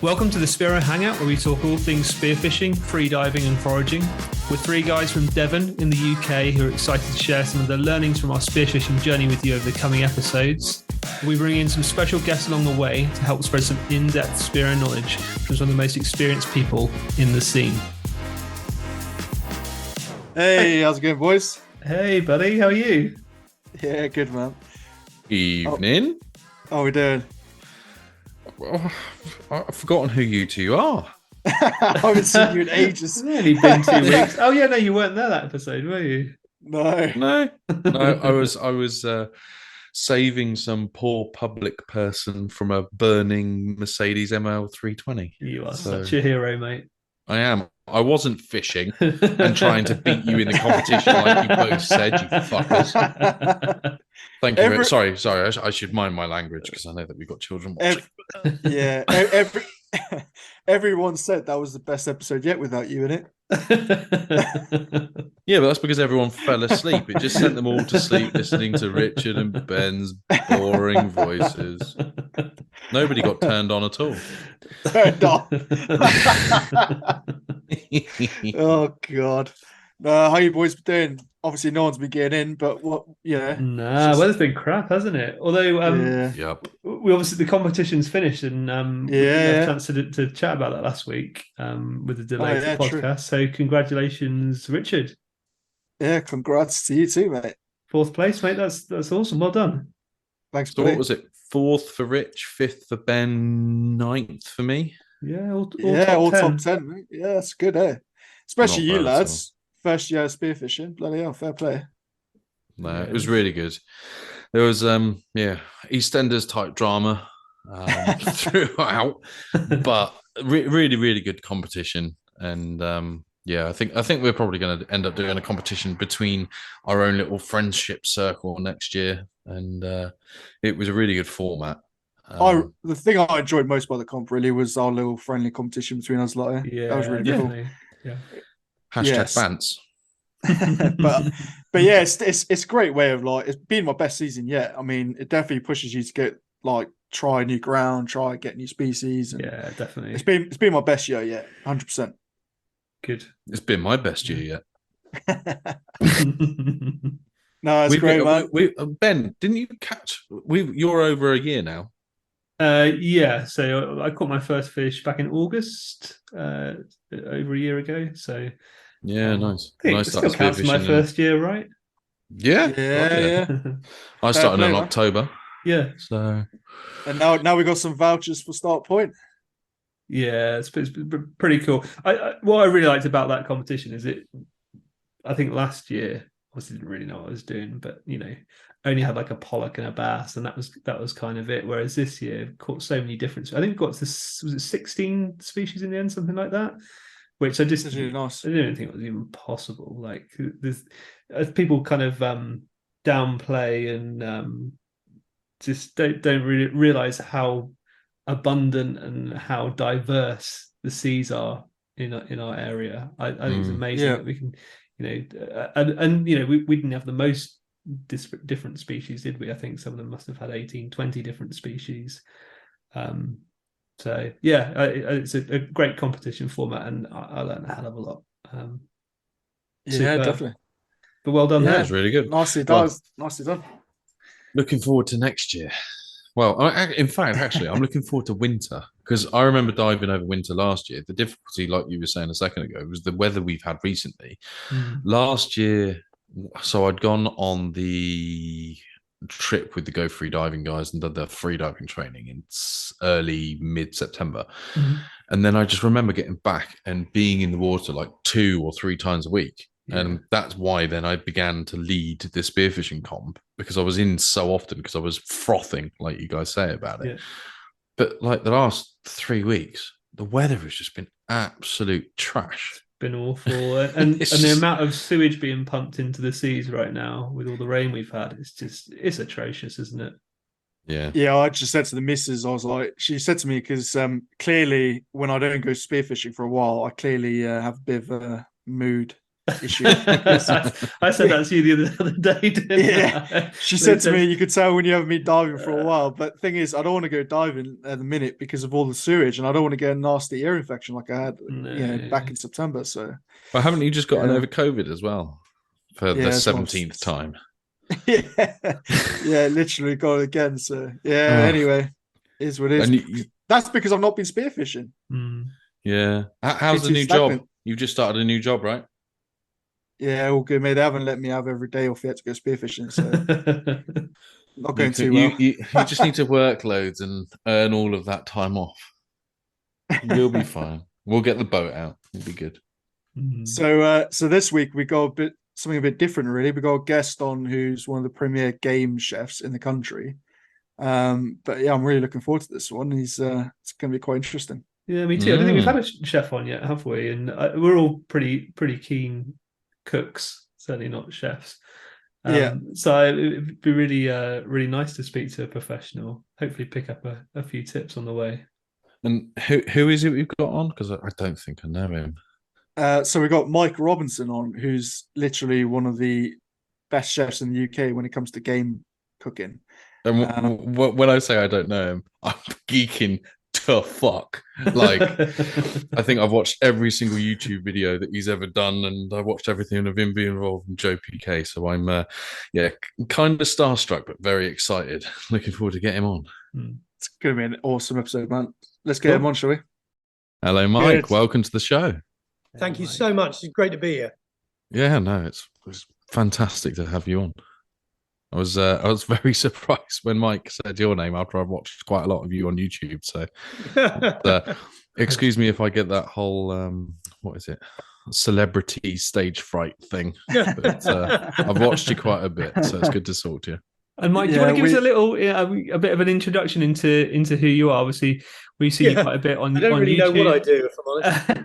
Welcome to the Spearo Hangout, where we talk all things spearfishing, freediving and foraging. We're three guys from Devon in the UK who are excited to share some of the learnings from our spearfishing journey with you over the coming episodes. We bring in some special guests along the way to help spread some in-depth Spearo knowledge from some of the most experienced people in the scene. Hey, how's it going, boys? Hey, buddy, how are you? Yeah, good, man. Evening. How are we doing? Oh, I've forgotten who you two are. I haven't seen you in ages. It's only been 2 weeks. Oh, yeah, no, you weren't there that episode, were you? No. I was saving some poor public person from a burning Mercedes ML 320. You are such a hero, mate. I am. I wasn't fishing and trying to beat you in the competition like you both said, you fuckers. Thank you. Sorry. I should mind my language because I know that we've got children watching. Everyone said that was the best episode yet without you in it. Yeah, but that's because everyone fell asleep. It just sent them all to sleep listening to Richard and Ben's boring voices. Nobody got turned on at all. Turned on. Oh, God. How you boys doing? Obviously, no one's been getting in, but what? Yeah. Nah, weather's been crap, hasn't it? Although, Yep. we obviously the competition's finished, and we had a chance to chat about that last week with the delayed podcast. True. So, congratulations, Richard. Yeah, congrats to you too, mate. 4th place, mate. That's awesome. Well done. Thanks. So, what was it? 4th for Rich, 5th for Ben, 9th for me. Yeah, all top 10, mate. Yeah, that's good, eh? Especially you lads. First year spearfishing, bloody hell, fair play. No, it was really good. There was EastEnders type drama throughout, but really, really good competition. And I think we're probably going to end up doing a competition between our own little friendship circle next year. And it was a really good format. The thing I enjoyed most about the comp really was our little friendly competition between us lot. Yeah, that was really cool. Yeah. Hashtag fans. but yeah, it's a great way of it's been my best season yet. I mean, it definitely pushes you to get try new ground, try get new species. And yeah, definitely. It's been my best year yet, 100%. Good. It's been my best year yet. No, it's great, man. Ben, didn't you catch? You're over a year now. Yeah, so I caught my first fish back in August, over a year ago. So yeah, nice. I think nice. It still counts my first year, right? Yeah. I started in October. Yeah. So and now we got some vouchers for Start Point. Yeah, it's pretty cool. What I really liked about that competition is I think last year I didn't really know what I was doing, but only had a pollock and a bass, and that was kind of it. Whereas this year, caught so many different. I think we got to was it 16 species in the end, something like that. Which I just really nice. I didn't think it was even possible. There's people kind of downplay and just don't really realize how abundant and how diverse the seas are in our area. I think it's amazing that we can. We didn't have the most different species, did we? I think some of them must have had 18, 20 different species. So yeah, it's a great competition format, and I learned a hell of a lot. Yeah, definitely. But well done there. It's really good. Nicely done. Looking forward to next year. Well, in fact, actually, I'm looking forward to winter because I remember diving over winter last year. The difficulty, like you were saying a second ago, was the weather we've had recently. Last year, so I'd gone on the trip with the Go Free Diving guys and did the free diving training in early mid-September. And then I just remember getting back and being in the water 2 or 3 times a week. Yeah. And that's why then I began to lead the spearfishing comp, because I was in so often because I was frothing, like you guys say about it. Yeah. But the last 3 weeks, the weather has just been absolute trash. Been awful, and the amount of sewage being pumped into the seas right now with all the rain we've had, it's atrocious, isn't it? Yeah. I just said to the missus, I was like, she said to me, because clearly when I don't go spearfishing for a while, I clearly have a bit of a mood issue. I said that to you the other day, didn't Yeah. I? She said to me, you could tell when you haven't been diving for a while. But thing is, I don't want to go diving at the minute because of all the sewage, and I don't want to get a nasty ear infection like I had, back in September. So, well, haven't you just gotten over COVID as well for the it's 17th time? yeah, literally got it again. So anyway, is what it is. That's because I've not been spearfishing. Yeah. How's the new job? You've just started a new job, right? Yeah, all good, mate. They haven't let me have every day off yet to go spearfishing, so not going too well. You just need to work loads and earn all of that time off. You'll be fine. We'll get the boat out. It'll be good. So this week we got something a bit different, really. We got a guest on who's one of the premier game chefs in the country. But yeah, I'm really looking forward to this one. It's going to be quite interesting. Yeah, me too. I don't think we've had a chef on yet, have we? And we're all pretty keen cooks, certainly not chefs. So it'd be really nice to speak to a professional. Hopefully, pick up a few tips on the way. And who is it we've got on? Because I don't think I know him. So we got Mike Robinson on, who's literally one of the best chefs in the UK when it comes to game cooking. And when I say I don't know him, I'm geeking to fuck. Like, I think I've watched every single YouTube video that he's ever done, and I watched everything of him being involved in Joe PK. So I'm, kind of starstruck, but very excited. Looking forward to getting him on. It's going to be an awesome episode, man. Let's get him on, shall we? Hello, Mike. Welcome to the show. Thank you so much. It's great to be here. Yeah, no, it's fantastic to have you on. I was very surprised when Mike said your name after I've watched quite a lot of you on YouTube. So, excuse me if I get that whole what is it, celebrity stage fright thing. But I've watched you quite a bit, so it's good to talk to you. And Mike, do you want to give us a bit of an introduction into who you are? Obviously, we see you quite a bit on. I don't really YouTube. know what I do, if I'm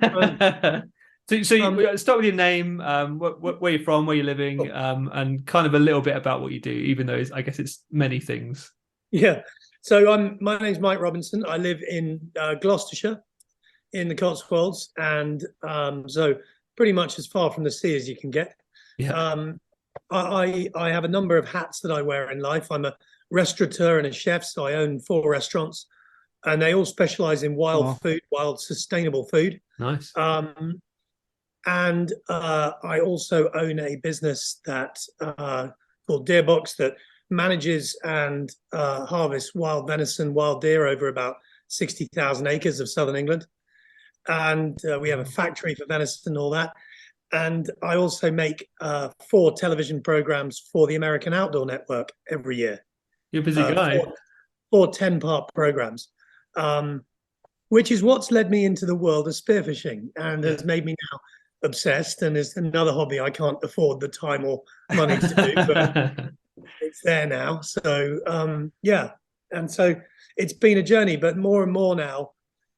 honest. So you start with your name, where you're from, where you're living, and kind of a little bit about what you do, even though I guess it's many things. Yeah. So my name's Mike Robinson. I live in Gloucestershire, in the Cotswolds, and so pretty much as far from the sea as you can get. Yeah. I have a number of hats that I wear in life. I'm a restaurateur and a chef, so I own 4 restaurants, and they all specialize in wild food, wild sustainable food. Nice. And I also own a business that called Deerbox that manages and harvests wild venison, wild deer over about 60,000 acres of southern England. And we have a factory for venison and all that. And I also make 4 television programs for the American Outdoor Network every year. You're a busy guy. 4 10-part programs, which is what's led me into the world of spearfishing and has made me now obsessed, and is another hobby I can't afford the time or money to do, but it's there now. So and so it's been a journey, but more and more now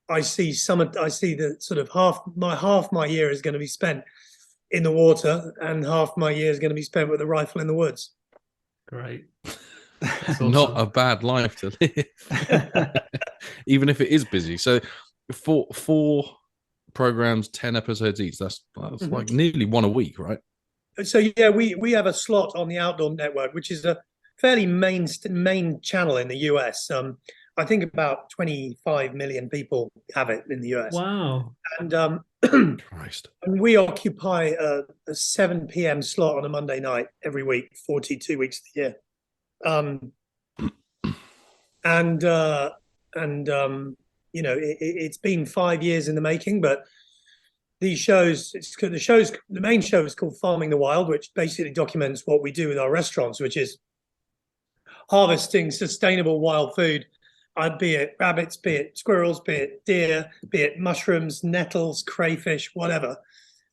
I see the sort of half my year is going to be spent in the water, and half my year is going to be spent with a rifle in the woods. Great. Awesome. Not a bad life to live, even if it is busy. So four programs, 10 episodes each. That's like nearly one a week, right? So yeah, we have a slot on the Outdoor Network, which is a fairly main channel in the US. I think about 25 million people have it in the US. Wow. And Christ. And we occupy a 7 p.m. slot on a Monday night every week, 42 weeks of the year. It's been 5 years in the making, but these shows, the main show is called Farming the Wild, which basically documents what we do with our restaurants, which is harvesting sustainable wild food, be it rabbits, be it squirrels, be it deer, be it mushrooms, nettles, crayfish, whatever,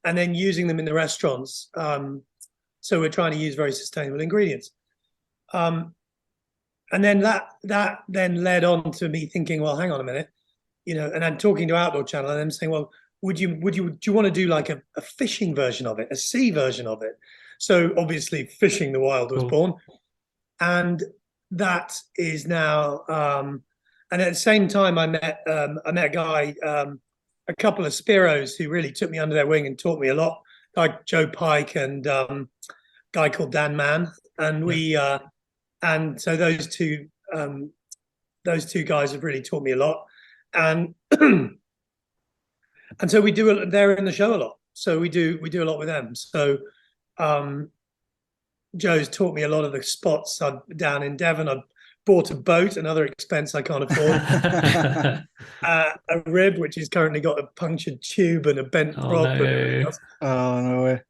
and then using them in the restaurants. So we're trying to use very sustainable ingredients. And then that then led on to me thinking, well, hang on a minute, and I'm talking to Outdoor Channel and I'm saying, well, do you want to do like a fishing version of it, a sea version of it? So obviously Fishing the Wild was born, and that is now, and at the same time I met a guy, a couple of Spiros who really took me under their wing and taught me a lot. A like Joe Pike and guy called Dan Mann, and and so those two guys have really taught me a lot, and and so they're in the show a lot, so we do a lot with them. So Joe's taught me a lot of the spots. I'm down in Devon. I've bought a boat, another expense I can't afford. A rib, which has currently got a punctured tube and a bent prop. No. Oh, no way.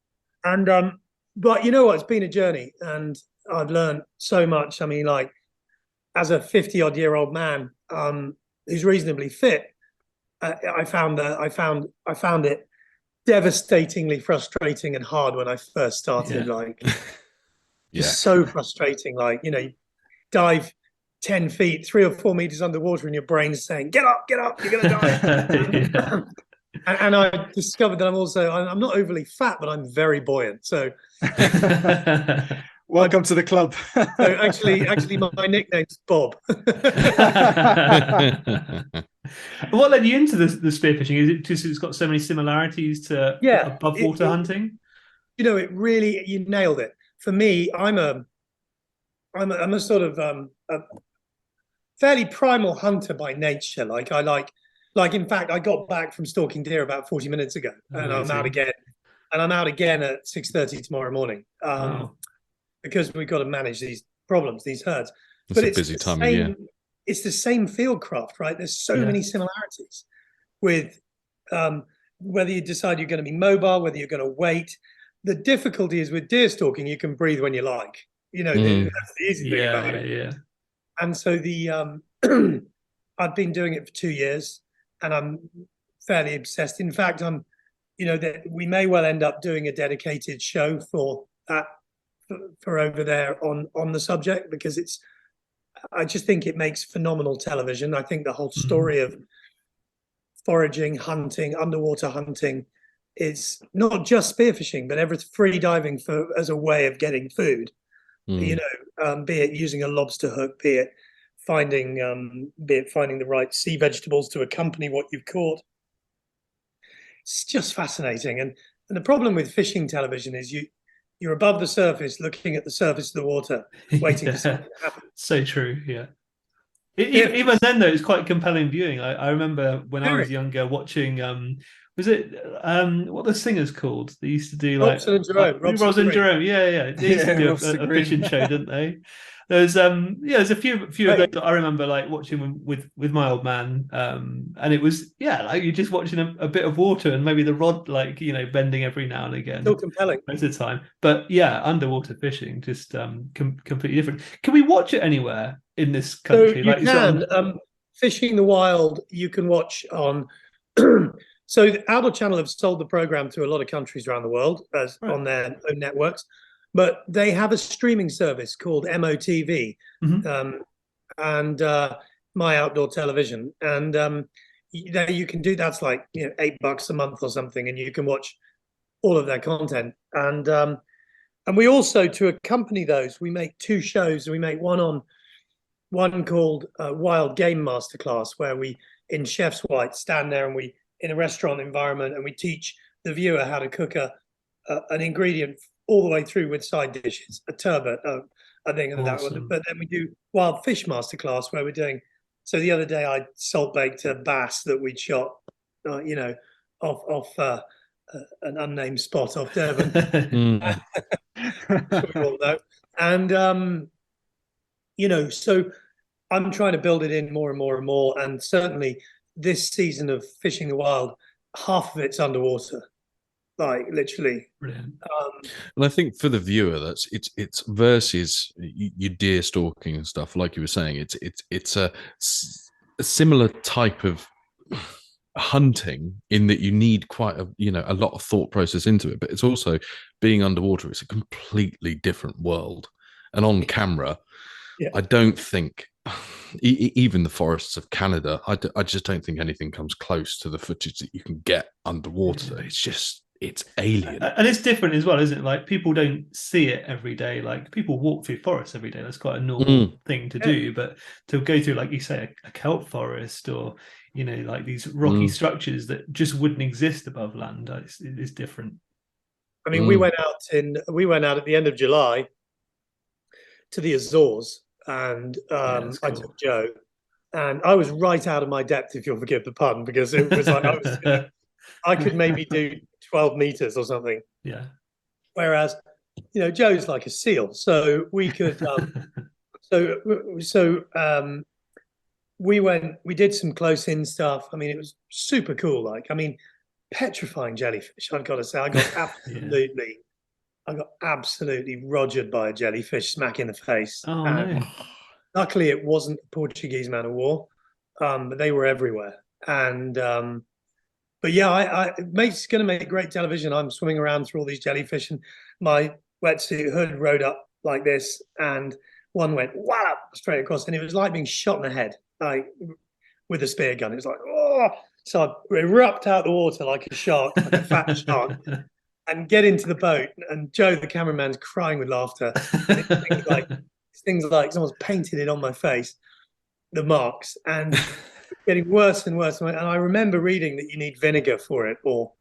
And but you know what? It's been a journey, and I've learned so much. I mean, like as a 50-odd-year-old man who's reasonably fit, I found it devastatingly frustrating and hard when I first started. Like, just so frustrating. Like, you know, you dive 10 feet, 3 or 4 meters underwater, and your brain's saying, "Get up, you're gonna die." And I discovered that I'm not overly fat, but I'm very buoyant. So welcome to the club. So actually my nickname's Bob. What led you into the spearfishing? Is it just it's got so many similarities to above water hunting? You know, you nailed it. For me, I'm a sort of a fairly primal hunter by nature. Like in fact, I got back from stalking deer about 40 minutes ago, and I'm out again. And I'm out again at 6:30 tomorrow morning, because we've got to manage these problems, these herds. It's a busy time of year. It's the same field craft, right? There's so many similarities with whether you decide you're going to be mobile, whether you're going to wait. The difficulty is with deer stalking, you can breathe when you like. You know, that's the easy thing about it. Yeah. And so I've been doing it for 2 years, and I'm fairly obsessed. In fact, that we may well end up doing a dedicated show for that, for over there on the subject, because I just think it makes phenomenal television. I think the whole story of foraging, hunting, underwater hunting is not just spearfishing, but free diving as a way of getting food. You know, be it using a lobster hook, be it finding the right sea vegetables to accompany what you've caught. It's just fascinating. And the problem with fishing television is you're above the surface, looking at the surface of the water, waiting for something to happen. So true, yeah. Even then, though, it's quite compelling viewing. I remember when I was younger watching. Was it what the singers called? They used to do like Robson and Jerome. Robson and Jerome. Yeah. They used to do a fishing show, didn't they? There's there's a few of those that I remember like watching with my old man, and it was like you're just watching a bit of water and maybe the rod like bending every now and again. Still compelling most of the time, but underwater fishing just completely different. Can we watch it anywhere in this country? So you can. Fishing the Wild you can watch on. So the Outdoor Channel have sold the program to a lot of countries around the world on their own networks. But they have a streaming service called MOTV, and My Outdoor Television, and you can do that's like $8 a month or something, and you can watch all of their content. And we also, to accompany those, we make 2 shows. We make one called Wild Game Masterclass, where we in Chef's White stand there and we in a restaurant environment and we teach the viewer how to cook an ingredient all the way through with side dishes, a turbot, I think, and that one. But then we do Wild Fish Masterclass, where we're doing. So the other day I salt baked a bass that we'd shot, off an unnamed spot off Devon. And so I'm trying to build it in more and more and more. And certainly this season of Fishing the Wild, half of it's underwater. Like literally. Brilliant. And I think for the viewer, it's versus your deer stalking and stuff. Like you were saying, it's a similar type of hunting in that you need quite a lot of thought process into it. But it's also being underwater. It's a completely different world, and on camera, I don't think. Even the forests of Canada, I just don't think anything comes close to the footage that you can get underwater. It's alien, and it's different as well, isn't it? Like people don't see it every day. Like people walk through forests every day. That's quite a normal thing to do. But to go through, like you say, a kelp forest or like these rocky structures that just wouldn't exist above land, it's different. I mean, we went out at the end of July to the Azores, and that's I cool. took Joe, and I was right out of my depth, if you'll forgive the pun, because it was like I could maybe do 12 meters or something, Yeah. whereas Joe's like a seal, so we could. We did some close in stuff. I mean, it was super cool. Like, I mean, petrifying jellyfish. I've got to say, I got absolutely rogered by a jellyfish smack in the face. Oh And no. luckily, it wasn't a Portuguese man of war, but they were everywhere. And but yeah, it's going to make great television. I'm swimming around through all these jellyfish, and my wetsuit hood rode up like this, and one went wallop straight across, and it was like being shot in the head, like with a spear gun. It was like, oh, so I erupt out the water like a shark, like a fat shark, and get into the boat. And Joe, the cameraman's crying with laughter. And it's things like someone's painted it on my face, the marks, and getting worse and worse. And I remember reading that you need vinegar for it, or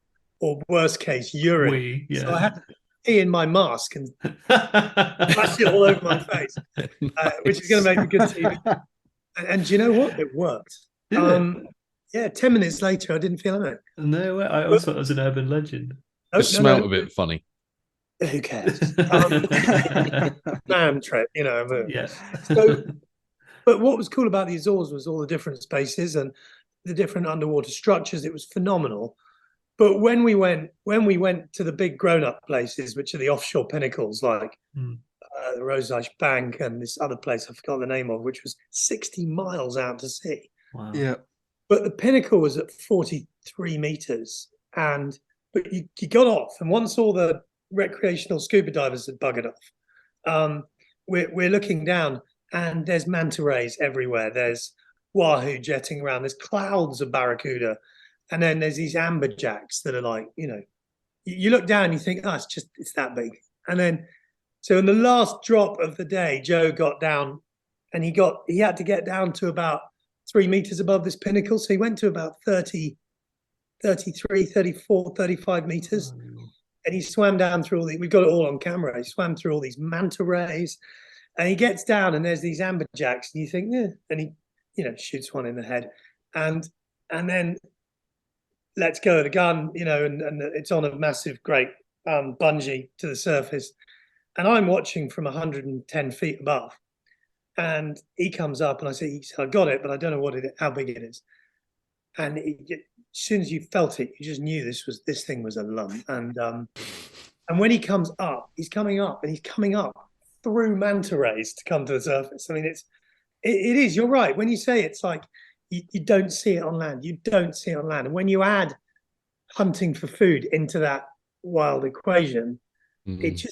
worst case, urine. So I had to pee in my mask and splash it all over my face, which is going to make a good TV. And do you know what? It worked. Yeah, 10 minutes later, I didn't feel it. No, I always thought it was an urban legend. It smelled a bit funny. Who cares? Man trip, Yeah. So, but what was cool about the Azores was all the different spaces and the different underwater structures. It was phenomenal. But when we went to the big grown-up places, which are the offshore pinnacles, like the Rosage Bank and this other place I forgot the name of, which was 60 miles out to sea. Wow. Yeah. But the pinnacle was at 43 meters, but you got off, and once all the recreational scuba divers had buggered off, we're looking down, and there's manta rays everywhere. There's wahoo jetting around. There's clouds of barracuda, and then there's these amberjacks that are like, you look down, and you think, oh, it's that big, and then so in the last drop of the day, Joe got down, and he had to get down to about 3 meters above this pinnacle. So he went to about 30, 33, 34, 35 meters. And he swam down through we've got it all on camera. He swam through all these manta rays, and he gets down, and there's these amberjacks, and you think, yeah, and he, shoots one in the head, and then lets go of the gun, and it's on a massive, great bungee to the surface. And I'm watching from 110 feet above. And he comes up, and I say, I got it, but I don't know how big it is. And as soon as you felt it, you just knew this thing was a lump. And when he comes up, he's coming up through manta rays to come to the surface. I mean, it is. You're right. When you say it's like you don't see it on land. You don't see it on land. And when you add hunting for food into that wild equation, it's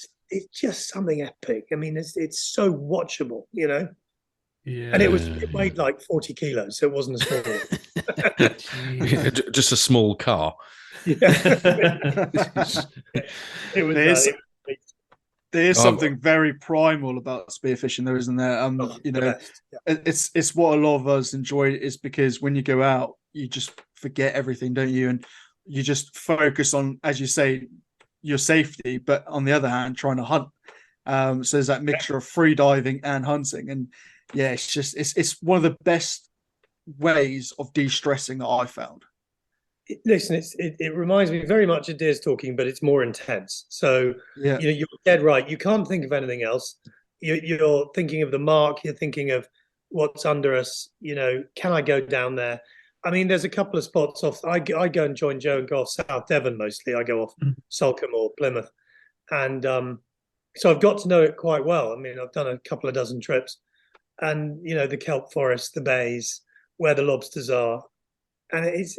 just something epic. I mean, it's so watchable, Yeah. And it weighed like 40 kilos, so it wasn't a small one. Just a small car. Yeah. It was. There is something very primal about spearfishing, though, isn't there? It's what a lot of us enjoy. Is because when you go out, you just forget everything, don't you? And you just focus on, as you say, your safety, but on the other hand, trying to hunt. So there's that mixture of free diving and hunting, and yeah, it's one of the best ways of de-stressing that I found. Listen, it reminds me very much of Deers Talking, but it's more intense. So yeah, you're dead right. You can't think of anything else. You're thinking of the mark. You're thinking of what's under us. Can I go down there? I mean, there's a couple of spots off. I go and join Joe and go off South Devon mostly. I go off Salcombe or Plymouth, and so I've got to know it quite well. I mean, I've done a couple of dozen trips, and the kelp forest, the bays, where the lobsters are, and it's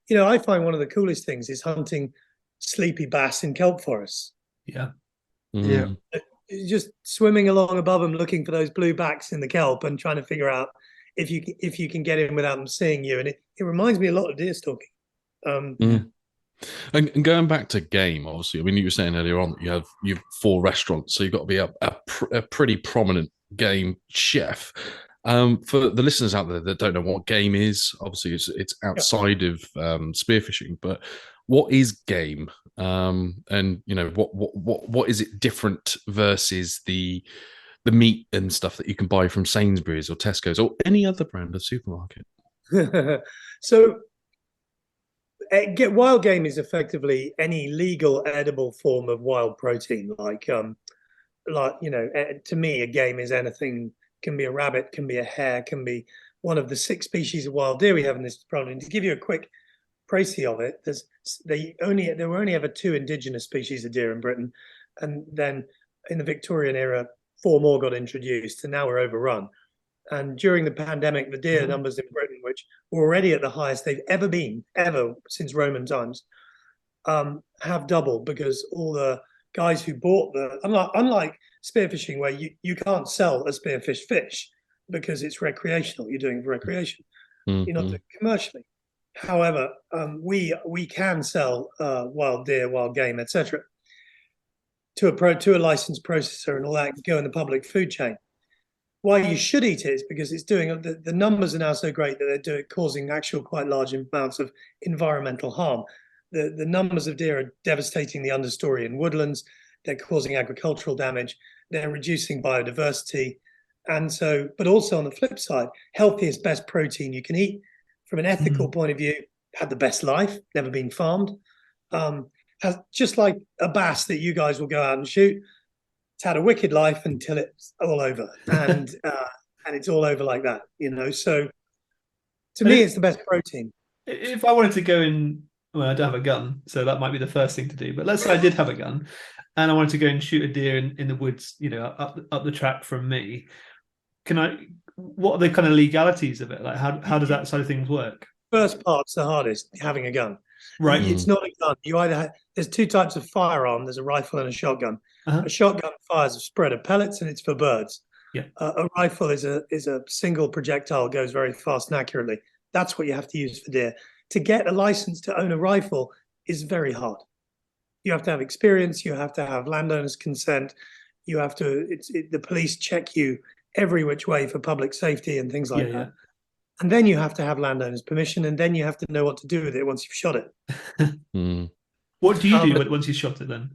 I find one of the coolest things is hunting sleepy bass in kelp forests. Yeah. Yeah. Just swimming along above them, looking for those blue backs in the kelp and trying to figure out if you can get in without them seeing you. And it reminds me a lot of Deer Stalking. And going back to game, obviously, I mean, you were saying earlier on that you have 4 restaurants, so you've got to be a pretty prominent game chef. For the listeners out there that don't know what game is, obviously it's outside of spearfishing, but what is game? And you know, what is it different versus the meat and stuff that you can buy from Sainsbury's or Tesco's or any other brand of supermarket? So, get wild game is effectively any legal edible form of wild protein. To me, a game is anything. Can be a rabbit, can be a hare, can be one of the 6 species of wild deer we have in this problem. To give you a quick précis of it, there were only ever 2 indigenous species of deer in Britain, and then in the Victorian era, 4 more got introduced, and now we're overrun. And during the pandemic, the deer numbers in Britain, which were already at the highest they've ever been, ever since Roman times, have doubled, because all the guys who bought unlike spearfishing, where you can't sell a spearfish fish because it's recreational, you're doing it for recreation, you're not doing it commercially. However, we can sell wild deer, wild game, etc., to a licensed processor and all that, go in the public food chain. Why you should eat it is because it's doing the numbers are now so great that they're causing actual quite large amounts of environmental harm. The numbers of deer are devastating the understory in woodlands. They're causing agricultural damage. They're reducing biodiversity. And so, but also on the flip side, healthiest, best protein you can eat from an ethical point of view, had the best life, never been farmed. Has, just like a bass that you guys will go out and shoot, it's had a wicked life until it's all over. And it's all over like that, you know. So to me, it's the best protein. If I wanted to go in, well, I don't have a gun, so that might be the first thing to do. But let's say I did have a gun and I wanted to go and shoot a deer in the woods, you know, up the track from me. What are the kind of legalities of it? Like, how does that side of things work? First part's the hardest, having a gun. Right. It's not a gun. You either there's 2 types of firearm. There's a rifle and a shotgun. A shotgun fires a spread of pellets and it's for birds. Yeah. A rifle is a single projectile, goes very fast and accurately. That's what you have to use for deer. To get a license to own a rifle is very hard. You have to have experience. You have to have landowners' consent. You have to. The police check you every which way for public safety and things like that. Yeah. And then you have to have landowners' permission, and then you have to know what to do with it once you've shot it. What do you do once you've shot it then?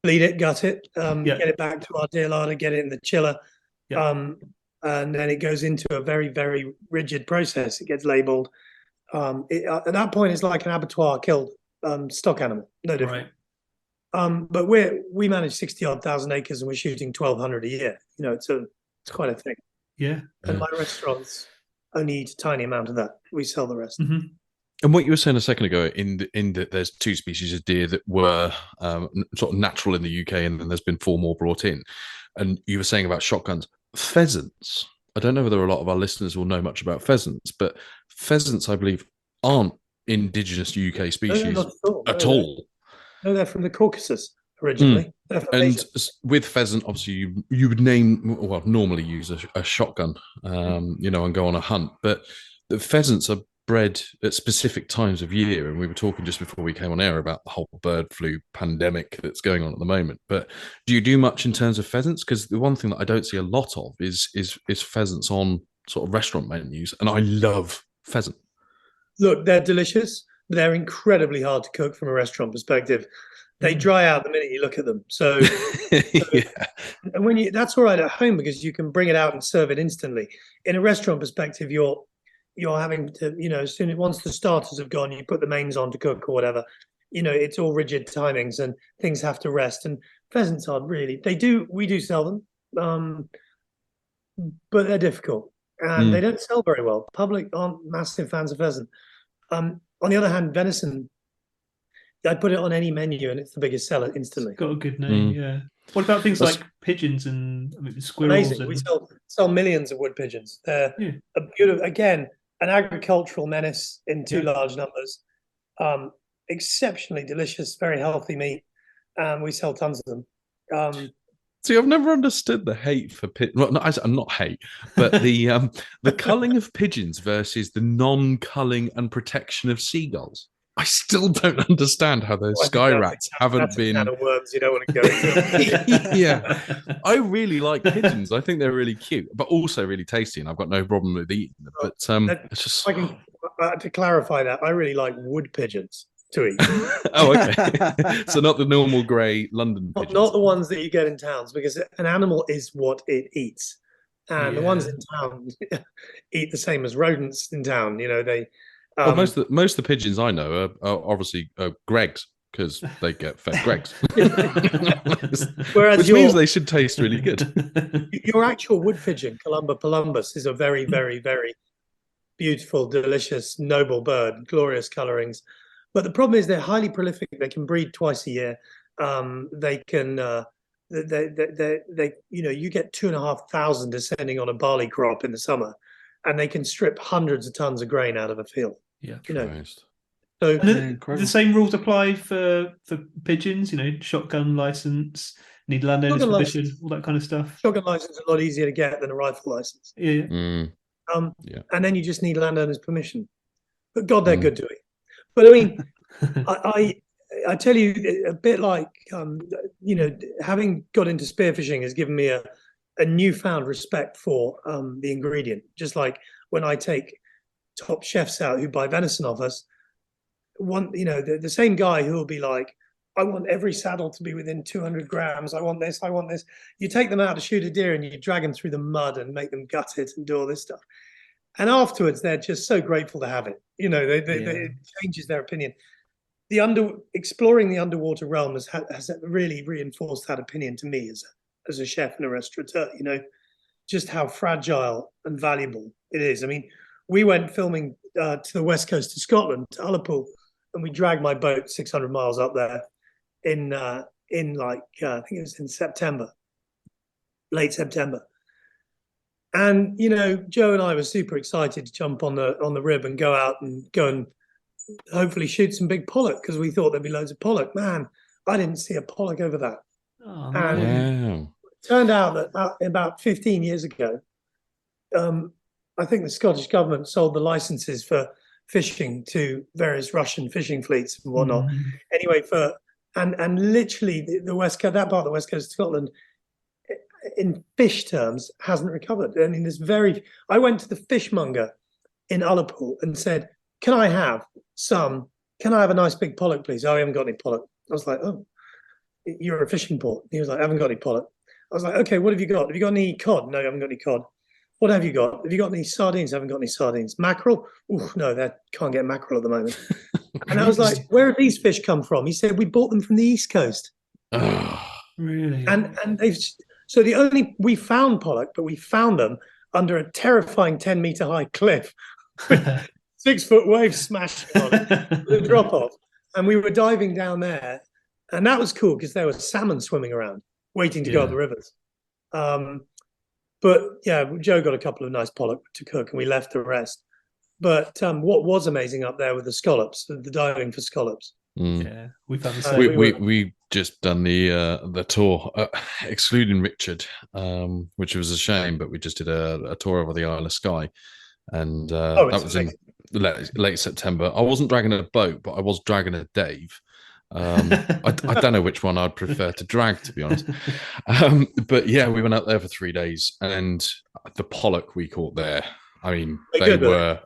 Bleed it, gut it, get it back to our deer larder, get it in the chiller. And then it goes into a very, very rigid process. It gets labeled. At that point, it's like an abattoir killed stock animal, no different. Right. But we manage 60-odd thousand acres and we're shooting 1,200 a year. You know, it's quite a thing. Yeah. And my restaurants only eat a tiny amount of that. We sell the rest. Mm-hmm. And what you were saying a second ago, in that there's 2 species of deer that were sort of natural in the UK, and then there's been 4 more brought in. And you were saying about shotguns, pheasants. I don't know whether a lot of our listeners will know much about pheasants, but pheasants, I believe, aren't indigenous UK species at all. No, they're from the Caucasus originally. And Asia. With pheasant, obviously, you would normally use a shotgun, you know, and go on a hunt. But the pheasants are bred at specific times of year, and we were talking just before we came on air about the whole bird flu pandemic that's going on at the moment. But do you do much in terms of pheasants? Because the one thing that I don't see a lot of is pheasants on sort of restaurant menus, and I love pheasant. Look, they're delicious, but they're incredibly hard to cook from a restaurant perspective. They dry out the minute you look at them. So, and that's all right at home because you can bring it out and serve it instantly. In a restaurant perspective, you're having to, you know, once the starters have gone, you put the mains on to cook or whatever. You know, it's all rigid timings and things have to rest. And pheasants are really, we do sell them, but they're difficult and they don't sell very well. Public aren't massive fans of pheasant. On the other hand, venison, I put it on any menu and it's the biggest seller instantly. It's got a good name, yeah. What about things like pigeons and squirrels? Amazing. We sell millions of wood pigeons. They're a beautiful, again, an agricultural menace in 2 large numbers. Exceptionally delicious, very healthy meat. We sell tons of them. See, I've never understood the hate for pigeons. Well, not hate, but the culling of pigeons versus the non-culling and protection of seagulls. I still don't understand how those sky rats haven't been. That's a can of worms you don't want to go into. Yeah, I really like pigeons. I think they're really cute, but also really tasty, and I've got no problem with eating them. But it's just. To clarify that, I really like wood pigeons. to eat. Oh, okay. So not the normal grey London pigeons. Not the ones that you get in towns, because an animal is what it eats. And the ones Yeah. in town eat the same as rodents in town. You know, they. Well, most of the pigeons I know are obviously Greggs, because they get fed Greggs. Whereas Which means they should taste really good. your actual wood pigeon, Columba polumbus, is a very, very, very beautiful, delicious, noble bird, glorious colorings. But the problem is they're highly prolific. They can breed twice a year. They can, you know, you get 2,500 descending on a barley crop in the summer, and they can strip hundreds of tons of grain out of a field. Yeah. You know, Christ. so And the incredible. same rules apply for pigeons, you know, shotgun license, need landowner's Shotgun permission, license. all that kind of stuff. shotgun license is a lot easier to get than a rifle license. Yeah. Mm. Yeah. Yeah. And then you just need landowner's permission. But God, they're Mm. good to eat. But I mean, I tell you, a bit like you know, having got into spearfishing has given me a newfound respect for the ingredient. Just like when I take top chefs out who buy venison off us, you know, the same guy who will be like, I want every saddle to be within 200 grams. I want this. I want this. You take them out to shoot a deer and you drag them through the mud and make them gut it and do all this stuff. And afterwards, they're just so grateful to have it. You know, it changes their opinion. Exploring the underwater realm has really reinforced that opinion to me as a chef and a restaurateur. You know, just how fragile and valuable it is. I mean, we went filming to the west coast of Scotland, to Ullapool, and we dragged my boat 600 miles up there in like I think it was in September, late September. And you know, Joe and I were super excited to jump on the rib and go out and hopefully shoot some big pollock, because we thought there'd be loads of pollock. Man, I didn't see a pollock over that. Oh, And no. Wow. turned out that about 15 years ago, I think the Scottish government sold the licenses for fishing to various Russian fishing fleets and whatnot. Mm. Anyway, and literally the west coast, that part of the west coast of Scotland, in fish terms, hasn't recovered. I mean, I went to the fishmonger in Ullapool and said, can I have a nice big pollock, please? Oh, I haven't got any pollock. I was like, oh, you're a fishing port. He was like, I haven't got any pollock. I was like, okay, what have you got? Have you got any cod? No, I haven't got any cod. What have you got? Have you got any sardines? I haven't got any sardines. Mackerel? Ooh, no, that can't get mackerel at the moment. And I was like, where have these fish come from? He said, we bought them from the East Coast. Really? And we found pollock, but we found them under a terrifying 10-meter high cliff. 6-foot waves smashing on it, the drop off. And we were diving down there, and that was cool because there was salmon swimming around, waiting to go up the rivers. But yeah, Joe got a couple of nice pollock to cook, and we left the rest. But what was amazing up there were the scallops, the diving for scallops. Mm. Yeah, we found the same. We just done the tour, excluding Richard, which was a shame, but we just did a tour over the Isle of Skye, and that was in late September. I wasn't dragging a boat, but I was dragging a Dave. I don't know which one I'd prefer to drag, to be honest. But yeah, we went out there for 3 days, and the pollock we caught there, I mean, they were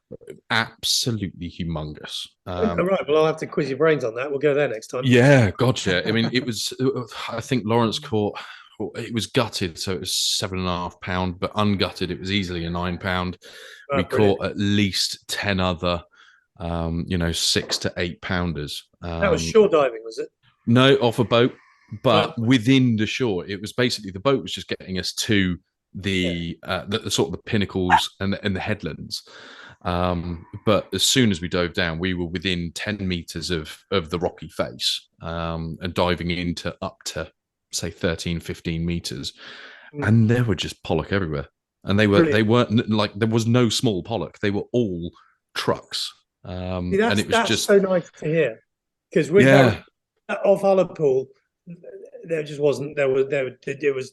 absolutely humongous. All right, well, I'll have to quiz your brains on that. We'll go there next time. Yeah, gotcha. I mean, it was, I think Lawrence caught, it was gutted, so it was 7.5 pound, but ungutted, it was easily a 9 pound. Oh, we brilliant. caught at least 10 other, 6 to 8 pounders. That was shore diving, was it? No, off a boat, but within the shore. It was basically, the boat was just getting us to the sort of the pinnacles and the headlands. But as soon as we dove down, we were within 10 meters of the rocky face, and diving into up to say 13, 15 meters. And there were just pollock everywhere. And they weren't like, there was no small pollock. They were all trucks. And it was just so nice to hear, because off Ullapool, there just wasn't, it was,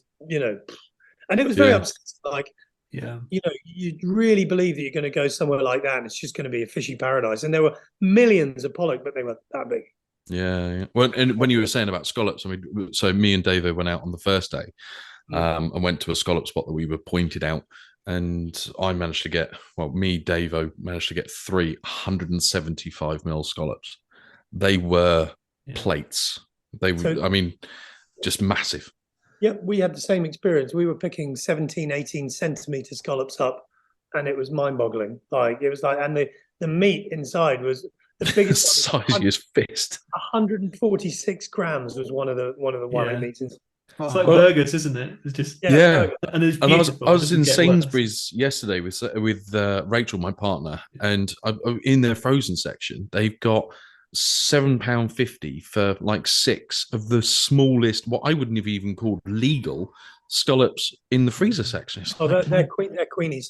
and it was very upsetting. Like, you really believe that you're going to go somewhere like that and it's just going to be a fishy paradise. And there were millions of pollock, but they were that big. Yeah. Well, and when you were saying about scallops, I mean, so me and David went out on the first day, and went to a scallop spot that we were pointed out. And I managed to get, Davo managed to get 375 mil scallops. they were Yeah. plates. They were, So- I mean, just massive. Yeah, we had the same experience. We were picking 17, 18 centimeter scallops up, and it was mind-boggling. Like it was like, and the meat inside was the The biggest. size of your fist. 146 grams was one of the Yeah. meats. It's like Well- burgers, isn't it? It's just Yeah. and it's And beautiful. I It was doesn't in get worse. Sainsbury's yesterday with Rachel, my partner, and in their frozen section, they've got £7.50 for like 6 of the smallest, what I wouldn't have even called legal scallops in the freezer section. It's Oh, like, they're queenies.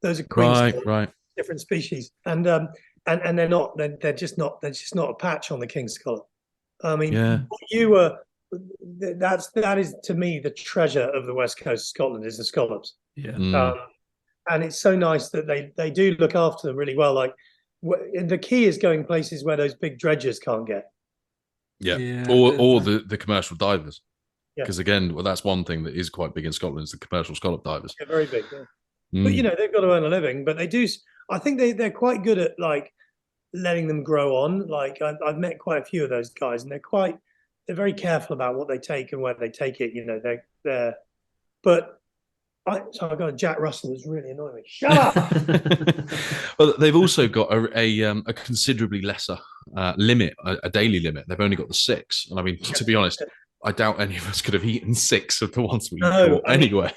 Those are queens, right. different species, and they're not. They're just not. They're just not a patch on the king scallop. I mean, Yeah. you were. That is to me the treasure of the west coast of Scotland is the scallops. Yeah. Mm. And it's so nice that they do look after them really well. Like the key is going places where those big dredgers can't get. Yeah. Yeah, Or the commercial divers. Yeah. Because again, well, that's one thing that is quite big in Scotland is the commercial scallop divers. They're very big. Yeah. Mm. But you know they've got to earn a living. But they do. I think they're quite good at like letting them grow on. Like I've met quite a few of those guys, and they're very careful about what they take and where they take it. You know, they're. But so I got a Jack Russell that's really annoying me. Shut up. Well, they've also got a considerably lesser limit, a daily limit. They've only got the 6, and I mean, to be honest, I doubt any of us could have eaten 6 of the ones we No, caught anyway.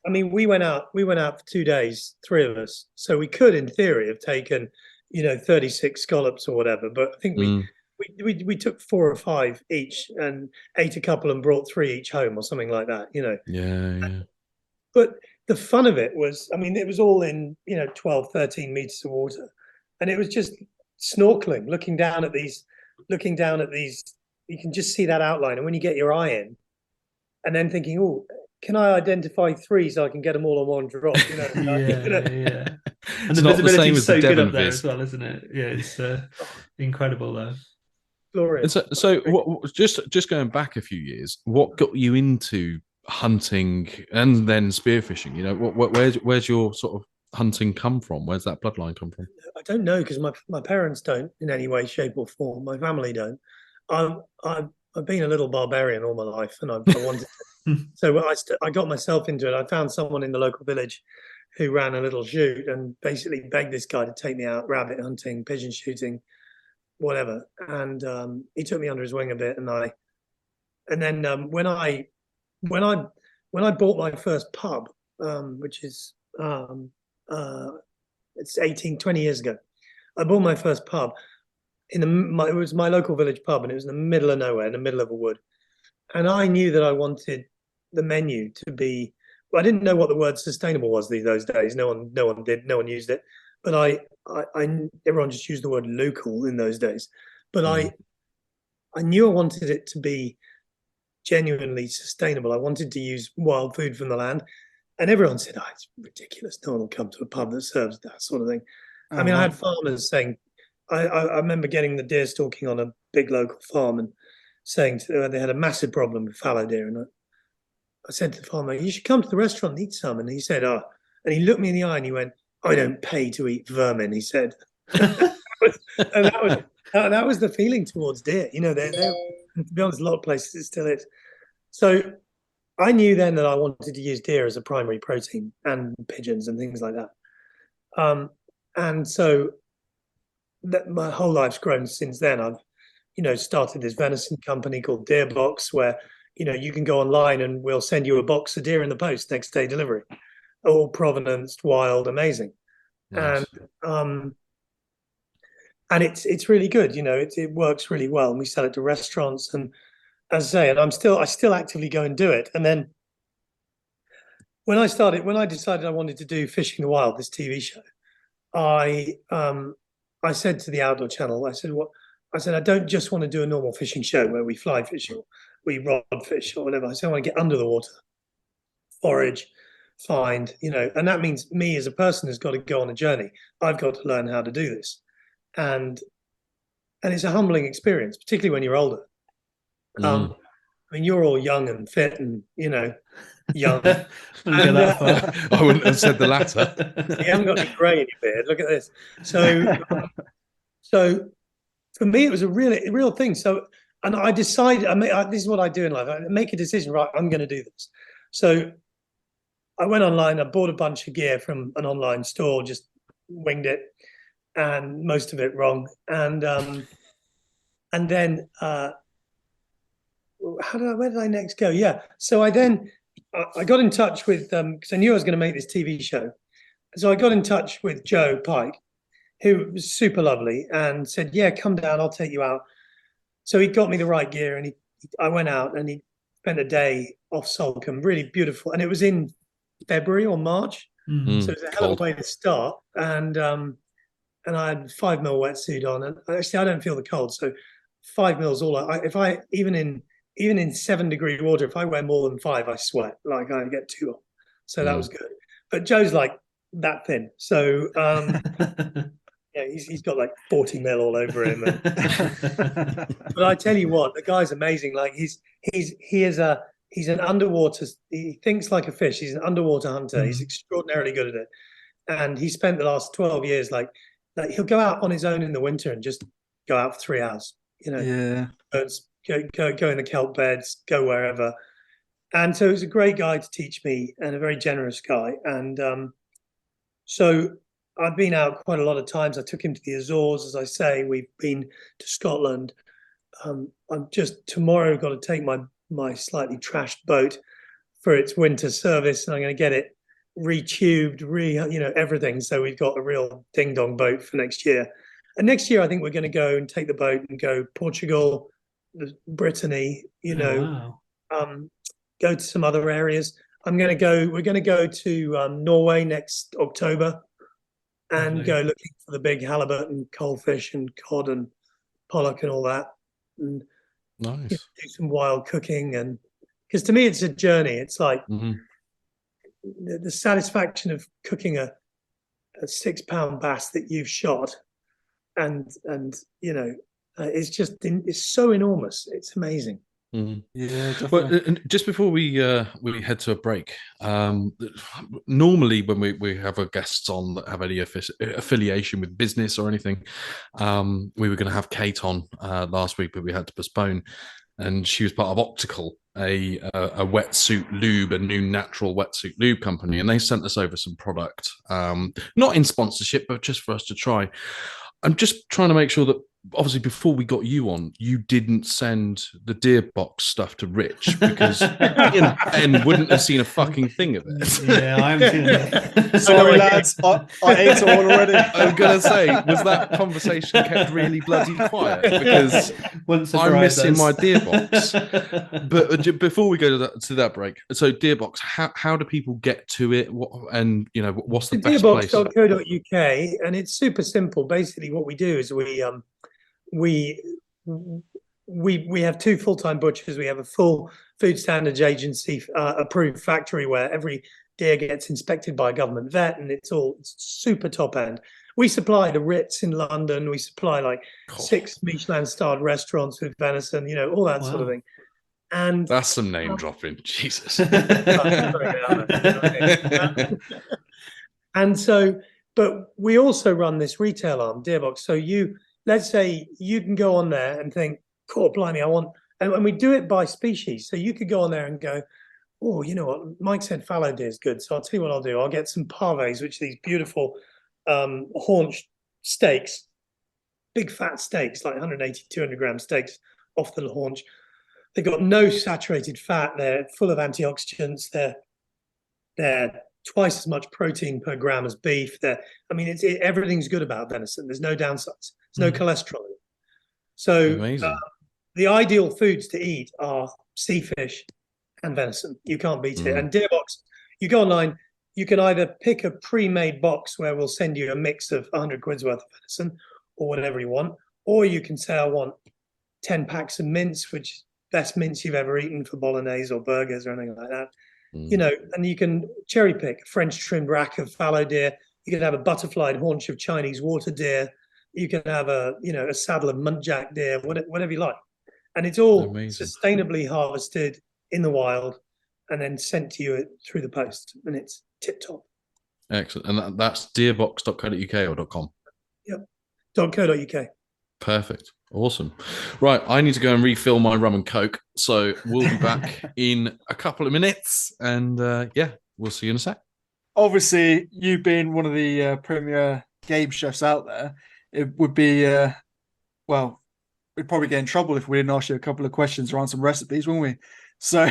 I mean, we went out for 2 days, 3 of us. So we could, in theory, have taken, 36 scallops or whatever. But I think we took 4 or 5 each and ate a couple and brought 3 each home or something like that. Yeah. But the fun of it was, I mean, it was all in 12, 13 meters of water, and it was just snorkeling, looking down at these. You can just see that outline, and when you get your eye in, and then thinking, oh. Can I identify 3 so I can get them all on one drop? Yeah. And It's the not the visibility same is as so the good Devon up there Viz. as well, isn't it? Yeah, it's incredible though. Glorious. So what, just going back a few years, what got you into hunting and then spearfishing? Where's your sort of hunting come from? Where's that bloodline come from? I don't know because my parents don't in any way, shape, or form. My family don't. I've been a little barbarian all my life, and I wanted to. So I got myself into it. I found someone in the local village who ran a little shoot and basically begged this guy to take me out rabbit hunting, pigeon shooting, whatever. And he took me under his wing a bit, and then when I bought my first pub, which is it's 20 years ago, I bought my first pub it was my local village pub, and it was in the middle of nowhere, in the middle of a wood. And I knew that I wanted the menu to be. Well, I didn't know what the word sustainable was those days. No one used it. But everyone just used the word local in those days. But I knew I wanted it to be genuinely sustainable. I wanted to use wild food from the land, and everyone said, "Oh, it's ridiculous. No one will come to a pub that serves that sort of thing." I mean, I had farmers saying. I remember getting the deer stalking on a big local farm and saying they had a massive problem with fallow deer. And I said to the farmer, "You should come to the restaurant and eat some." And he said, "Oh," and he looked me in the eye and he went, "I don't pay to eat vermin," he said. And that was the feeling towards deer. They're, to be honest, a lot of places it still is. So I knew then that I wanted to use deer as a primary protein and pigeons and things like that. And so that my whole life's grown since then. I've, started this venison company called Deer Box, where, you can go online and we'll send you a box of deer in the post next day delivery, all provenance, wild, amazing. Nice. And it's really good. It works really well, and we sell it to restaurants. And as I say, and I still actively go and do it. And then when I decided I wanted to do Fishing the Wild, this TV show, I said to the Outdoor Channel, I said, I don't just want to do a normal fishing show where we fly fish or we rod fish or whatever. I said, I want to get under the water, forage, find, and that means me as a person has got to go on a journey. I've got to learn how to do this. And it's a humbling experience, particularly when you're older. I mean, you're all young and fit and, young. Wouldn't go that far. I wouldn't have said the latter. You haven't got any grey in your beard. Look at this. So for me, it was a real thing. So, and I decided, this is what I do in life. I make a decision, right? I'm going to do this. So I went online, I bought a bunch of gear from an online store, just winged it, and most of it wrong. And then where did I next go? Yeah. So I got in touch with because I knew I was going to make this TV show. So I got in touch with Joe Pike, who was super lovely, and said, "Yeah, come down, I'll take you out." So he got me the right gear, and I went out, and he spent a day off Salcombe, really beautiful, and it was in February or March, Mm. so it was a hell of a way to start. And I had 5mm wetsuit on, and actually I don't feel the cold, so 5mm is all. If I even in 7-degree water, if I wear more than 5, I sweat, like I get too hot. So that was good. But Joe's like that thin, so yeah, he's got like 40mm all over him. But I tell you what, the guy's amazing. Like he's an underwater. He thinks like a fish. He's an underwater hunter. He's extraordinarily good at it, and he spent the last 12 years like he'll go out on his own in the winter and just go out for 3 hours. You know, Yeah. Go in the kelp beds, go wherever. And so he was a great guy to teach me, and a very generous guy. And so I've been out quite a lot of times. I took him to the Azores, as I say. We've been to Scotland. I'm just tomorrow got to take my slightly trashed boat for its winter service, and I'm going to get it retubed, everything. So we've got a real ding dong boat for next year. And next year, I think we're going to go and take the boat and go Portugal, Brittany, Wow. go to some other areas. We're going to go to Norway next October and Lovely. go looking for the big halibut and coalfish and cod and pollock and all that. And Nice. do some wild cooking. And because to me, it's a journey. It's like the satisfaction of cooking a 6-pound bass that you've shot. And it's so enormous. It's amazing. Mhm. Yeah, Well, definitely. and just before we head to a break, normally when we have our guests on that have any affiliation with business or anything, we were going to have Kate on last week, but we had to postpone. And she was part of Optical, a wetsuit lube, a new natural wetsuit lube company, and they sent us over some product, not in sponsorship, but just for us to try. I'm just trying to make sure that obviously before we got you on, you didn't send the Deerbox stuff to Rich, because Ben wouldn't have seen a fucking thing of it. Yeah, I haven't seen it. Sorry, lads. I ate it all already. I'm gonna say, was that conversation kept really bloody quiet? Because I'm missing my Deerbox. But before we go to that break, so Deerbox, how do people get to it? What's the best place? Deerbox.co.uk, and it's super simple. Basically, what we do is we have 2 full-time butchers. We have a full food standards agency approved factory where every deer gets inspected by a government vet, and it's super top end. We supply the Ritz in London. We supply 6 Michelin-starred restaurants with venison, all that sort of thing. And that's some name dropping, Jesus. And so, but we also run this retail arm, Deerbox. So let's say you can go on there and think, cool, blimey, and we do it by species. So you could go on there and go, oh, you know what? Mike said fallow deer is good. So I'll tell you what I'll do. I'll get some parves, which are these beautiful haunch steaks, big fat steaks, like 180, 200 gram steaks off the haunch. They've got no saturated fat. They're full of antioxidants. They're twice as much protein per gram as beef. Everything's good about venison. There's no downsides. There's no cholesterol. So the ideal foods to eat are sea fish and venison. You can't beat it. And Deerbox, you go online, you can either pick a pre-made box where we'll send you a mix of 100 quid's worth of venison or whatever you want, or you can say, I want 10 packs of mince, which is best mince you've ever eaten for bolognese or burgers or anything like that. And you can cherry pick a French trimmed rack of fallow deer. You can have a butterflied haunch of Chinese water deer. You can have a saddle of muntjac deer, whatever you like. And it's all sustainably harvested in the wild and then sent to you through the post. And it's tip top. Excellent. And that's deerbox.co.uk or .com? Yep. .co.uk. Perfect. Awesome. Right. I need to go and refill my rum and coke. So we'll be back in a couple of minutes. And yeah, we'll see you in a sec. Obviously, you being one of the premier game chefs out there, it would be, well, we'd probably get in trouble if we didn't ask you a couple of questions around some recipes, wouldn't we? So,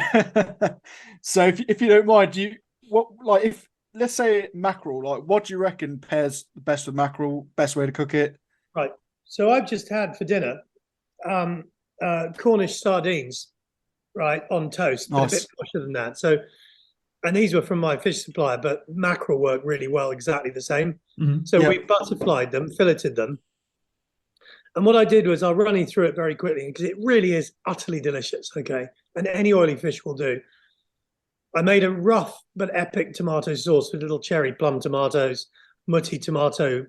so if you don't mind, if let's say mackerel, like what do you reckon pairs the best with mackerel? Best way to cook it? Right. So I've just had for dinner Cornish sardines, right, on toast, but a bit fresher than that. So, and these were from my fish supplier, but mackerel work really well, exactly the same. Mhm. So we butterflied them, filleted them. And what I did was I'll run you through it very quickly because it really is utterly delicious, okay? And any oily fish will do. I made a rough but epic tomato sauce with little cherry plum tomatoes, mutti tomato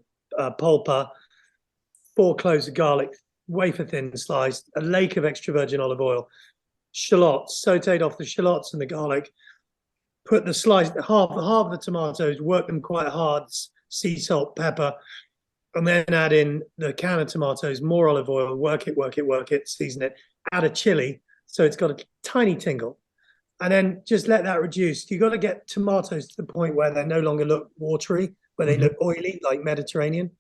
pulpa, 4 cloves of garlic, wafer thin sliced, a lake of extra virgin olive oil, shallots, sauteed off the shallots and the garlic, put the sliced half of the tomatoes, work them quite hard, sea salt, pepper, and then add in the can of tomatoes, more olive oil, work it, season it, add a chili so it's got a tiny tingle, and then just let that reduce. You got to get tomatoes to the point where they no longer look watery, where they look oily, like Mediterranean.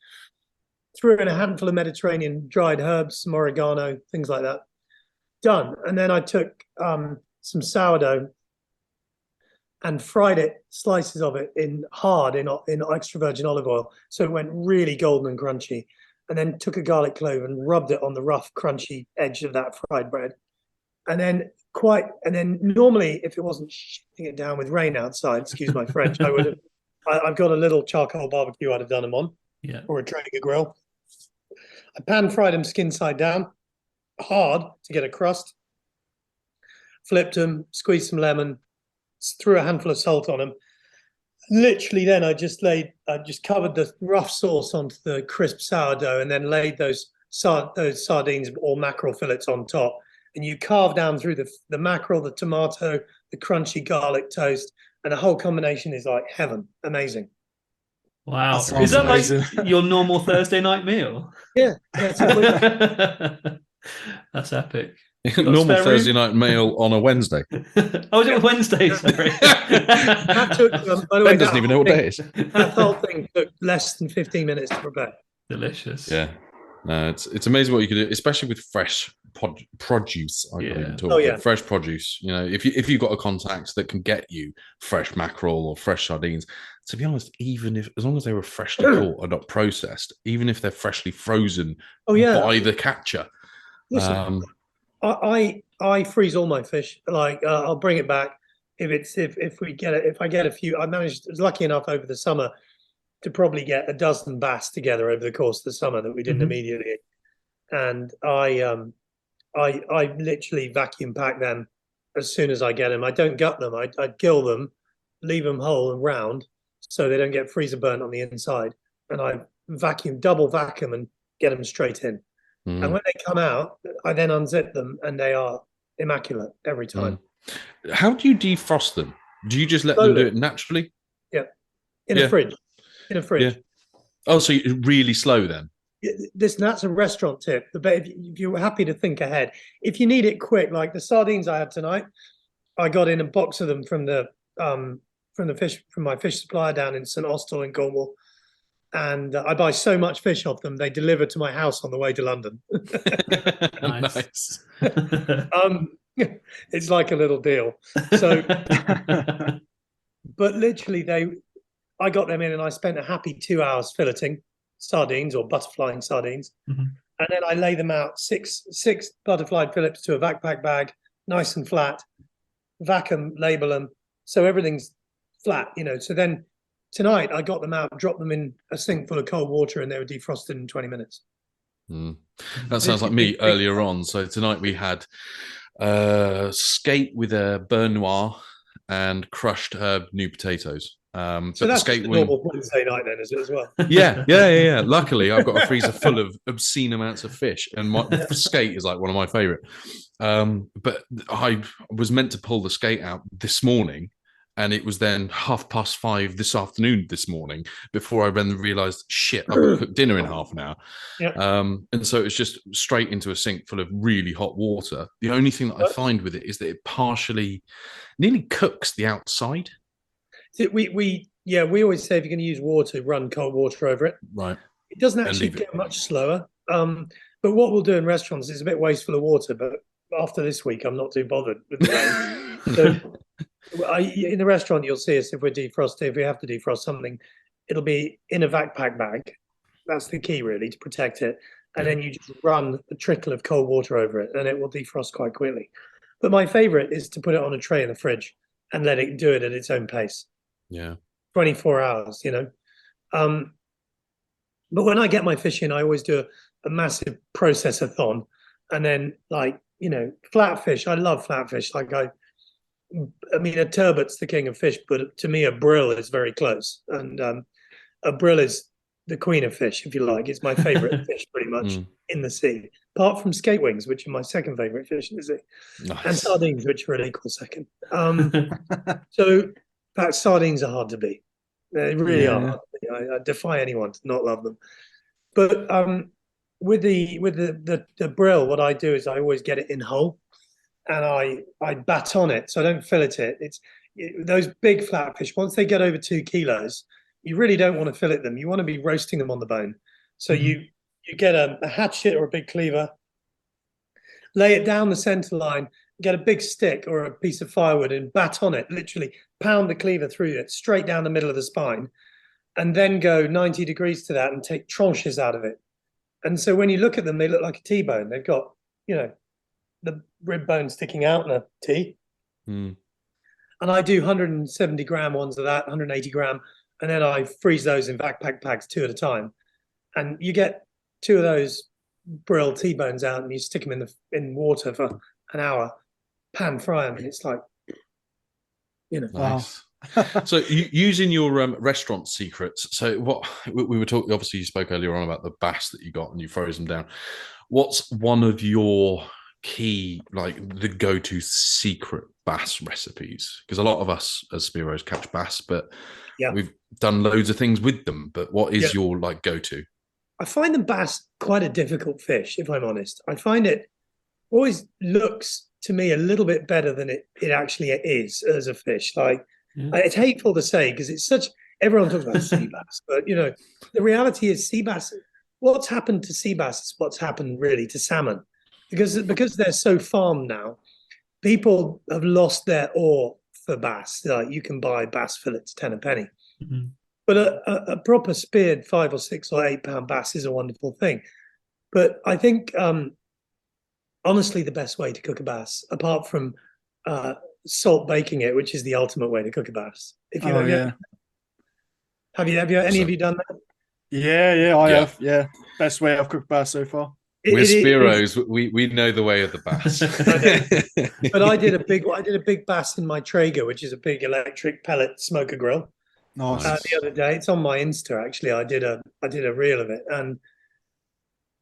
Threw in a handful of Mediterranean dried herbs, some oregano, things like that. Done. And then I took some sourdough and fried it, slices of it in extra virgin olive oil. So it went really golden and crunchy. And then took a garlic clove and rubbed it on the rough, crunchy edge of that fried bread. And then normally, if it wasn't shitting it down with rain outside, excuse my French, I've got a little charcoal barbecue I'd have done them on. Yeah. Or a Traeger grill. I pan fried them skin side down, hard to get a crust. Flipped them, squeezed some lemon, threw a handful of salt on them. Literally, then I just covered the rough sauce onto the crisp sourdough, and then laid those sardines or mackerel fillets on top. And you carve down through the mackerel, the tomato, the crunchy garlic toast, and the whole combination is like heaven. Amazing. Wow. That Is that amazing. like your normal Thursday night meal? Yeah, that's That's epic. Normal spare room? Thursday night meal on a Wednesday. Oh, is it Wednesday? Sorry. That took, by the way, Ben doesn't even know what day it is. that whole thing took less than 15 minutes to prepare. Delicious. Yeah. No, it's amazing what you can do, especially with fresh produce. I can't even talk. Oh, yeah. Fresh produce. You know, if you've got a contact that can get you fresh mackerel or fresh sardines, to be honest, even if as long as they were freshly caught and not processed, even if they're freshly frozen by the catcher. Listen, I freeze all my fish. Like I'll bring it back if we get it. If I get a few, I was lucky enough over the summer to probably get a dozen bass together over the course of the summer that we didn't immediately. And I literally vacuum pack them as soon as I get them. I don't gut them. I gill them, leave them whole and round so they don't get freezer burnt on the inside. And I double vacuum and get them straight in. And when they come out, I then unzip them and they are immaculate every time. How do you defrost them? Do you just let them do it naturally? Yeah. In a fridge. Yeah. Oh, so you're really slow then? That's a restaurant tip. But if you're happy to think ahead, if you need it quick, like the sardines I had tonight, I got in a box of them from my fish supplier down in St Austell in Cornwall, and I buy so much fish off them they deliver to my house on the way to London. Nice. It's like a little deal. So, but literally I got them in and I spent a happy 2 hours filleting sardines or butterflying sardines. And then I lay them out, six butterflied fillets to a backpack bag, nice and flat, vacuum, label them. So everything's flat, So then tonight I got them out, dropped them in a sink full of cold water and they were defrosted in 20 minutes. That sounds like me earlier on. So tonight we had skate with a beurre noir and crushed herb new potatoes. So that's a normal Wednesday night then, is it as well? Yeah. Luckily, I've got a freezer full of obscene amounts of fish, and my skate is like one of my favorite. But I was meant to pull the skate out this morning, And it was then 5:30 this afternoon, this morning, before I then realized, shit, I've got to cook dinner in half an hour. Yeah. And so it was just straight into a sink full of really hot water. The only thing that I find with it is that it partially nearly cooks the outside. We always say if you're going to use water, run cold water over it. Right. It doesn't And actually leave it. go much slower. But what we'll do in restaurants is a bit wasteful of water. But after this week, I'm not too bothered with the in the restaurant, you'll see us if we're defrosting. If we have to defrost something, it'll be in a backpack bag. That's the key, really, to protect it. And then you just run a trickle of cold water over it, and it will defrost quite quickly. But my favorite is to put it on a tray in the fridge and let it do it at its own pace. Yeah. 24 hours, you know. But when I get my fish in, I always do a massive process-a-thon. And then, like, you know, flatfish. I love flatfish. Like, I mean, a turbot's the king of fish, but to me, a brill is very close. And a brill is the queen of fish, if you like. It's my favorite fish, pretty much, in the sea. Apart from skate wings, which are my second favorite fish in the sea. Nice. And sardines, which are an equal second. So, but sardines are hard to beat. They really are. I defy anyone to not love them. But with the brill, what I do is I always get it in whole, and I baton it, so I don't fillet it. Those big flatfish. Once they get over 2 kilos, you really don't want to fillet them. You want to be roasting them on the bone. So you get a hatchet or a big cleaver, lay it down the center line, get a big stick or a piece of firewood and baton it, literally pound the cleaver through it straight down the middle of the spine, and then go 90 degrees to that and take tranches out of it. And so when you look at them, they look like a T-bone. They've got, you know, the rib bone sticking out in a T. And I do 170 gram ones of that, 180 gram, and then I freeze those in backpack packs 2 at a time. And you get 2 of those brill T-bones out and you stick them in water for an hour, pan fry them, and it's like, you know. Nice. So using your restaurant secrets, so what we were talking, obviously you spoke earlier on about the bass that you got and you froze them down. What's one of your key, like the go-to secret bass recipes? Because a lot of us as Spiros catch bass, but we've done loads of things with them. But what is your like go-to? I find the bass quite a difficult fish, if I'm honest. I find it always looks to me a little bit better than it actually is as a fish. Like, it's hateful to say because it's such, everyone talks about sea bass, but you know, the reality is sea bass, what's happened to sea bass is what's happened really to salmon, because they're so farmed now, people have lost their awe for bass. Like, you can buy bass fillets 10 a penny. But a proper speared 5 or 6 or 8 pound bass is a wonderful thing. But I think honestly, the best way to cook a bass, apart from salt baking it, which is the ultimate way to cook a bass. If you have you any of you done that? I have. Yeah, best way I've cooked bass so far. We're Spiros. We know the way of the bass. But I did a big bass in my Traeger, which is a big electric pellet smoker grill. Nice. The other day, it's on my Insta actually. I did a reel of it, and